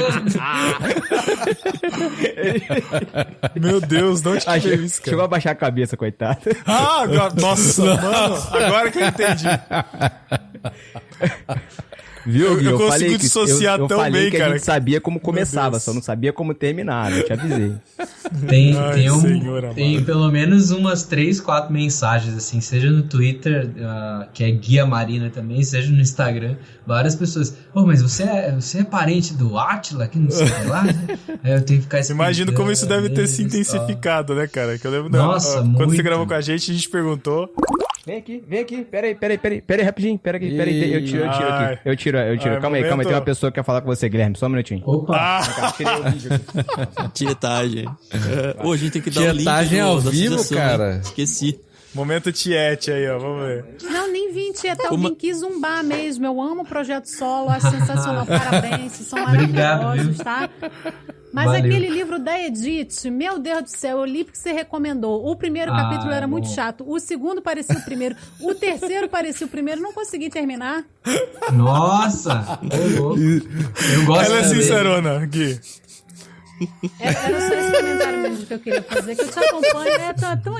Meu Deus, de onde que veio isso, Chegou cara? a baixar a cabeça, coitado. Ah, agora, nossa, mano, agora que eu entendi. Viu, Gui? eu consigo falei que, dissociar eu tão falei bem, que a cara. gente sabia como começava, Deus. só não sabia como terminar. Eu te avisei. Tem, Ai, tem, Senhor amado. tem pelo menos umas 3, 4 mensagens, assim, seja no Twitter, que é Guia Marina também, seja no Instagram, várias pessoas. Ô, mas você é parente do Átila, que não sei o que lá, né? Aí eu tenho que ficar Imagino como isso deve ter se explicando, intensificado, né, cara? Que eu lembro Nossa, quando você muito. gravou com a gente perguntou. Vem aqui. Peraí, rapidinho. Peraí, eu tiro Ai. aqui. Eu tiro. Ai, Calma aí, momento- tem uma pessoa que quer falar com você, Guilherme. Só um minutinho. Opa, Ah, Tirei o vídeo aqui. Tietagem. Ô, a gente tem que dar o link Tietagem ao da vivo, associação, cara. né? Esqueci. momento tiete aí, ó, vamos ver. Não, nem vim tietar, eu Uma- vim aqui zumbar mesmo. Eu amo o Projeto Solo, acho sensacional. Parabéns, vocês são Obrigado, maravilhosos, viu? tá? Mas Valeu. aquele livro da Edith, meu Deus do céu, eu li porque você recomendou. O primeiro capítulo era muito chato, o segundo parecia o primeiro, o terceiro parecia o primeiro, não consegui terminar. Nossa! Ô, louco. Eu gosto Ela é também. sincerona, Gui. Era só esse comentário mesmo que eu queria fazer, que eu te acompanho,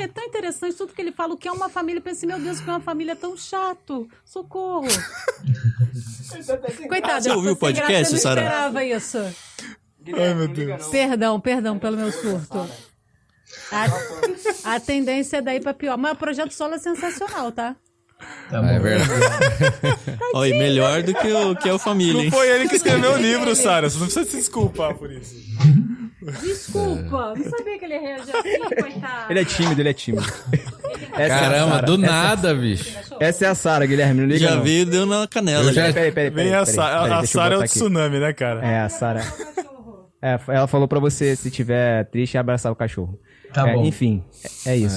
é tão interessante tudo que ele fala, o que é uma família. Eu pensei, meu Deus, que é uma família tão chato, socorro. Coitada, Você ouviu o podcast, eu não Sara? esperava isso. Ai, meu Deus. Perdão pelo meu surto. A tendência é daí pra pior, mas o Projeto Solo é sensacional, tá? Tá bom. É verdade. Olha, e melhor do que é o Família, Não hein? foi ele que escreveu o livro, Sara. Você não precisa se desculpar por isso. Desculpa, não sabia que ele reagia assim, coitado. Ele é tímido. Essa é a Caramba, Sara. do nada, bicho. Essa é a Sara, Guilherme, não liga Já não. veio e deu na canela. Eu já- Peraí, Vem a Sara. A deixa eu Sara é o botar aqui. tsunami, né, cara? É, a Sara. Ela falou pra você, se tiver triste, abraçar o cachorro. Tá bom. Enfim, é isso.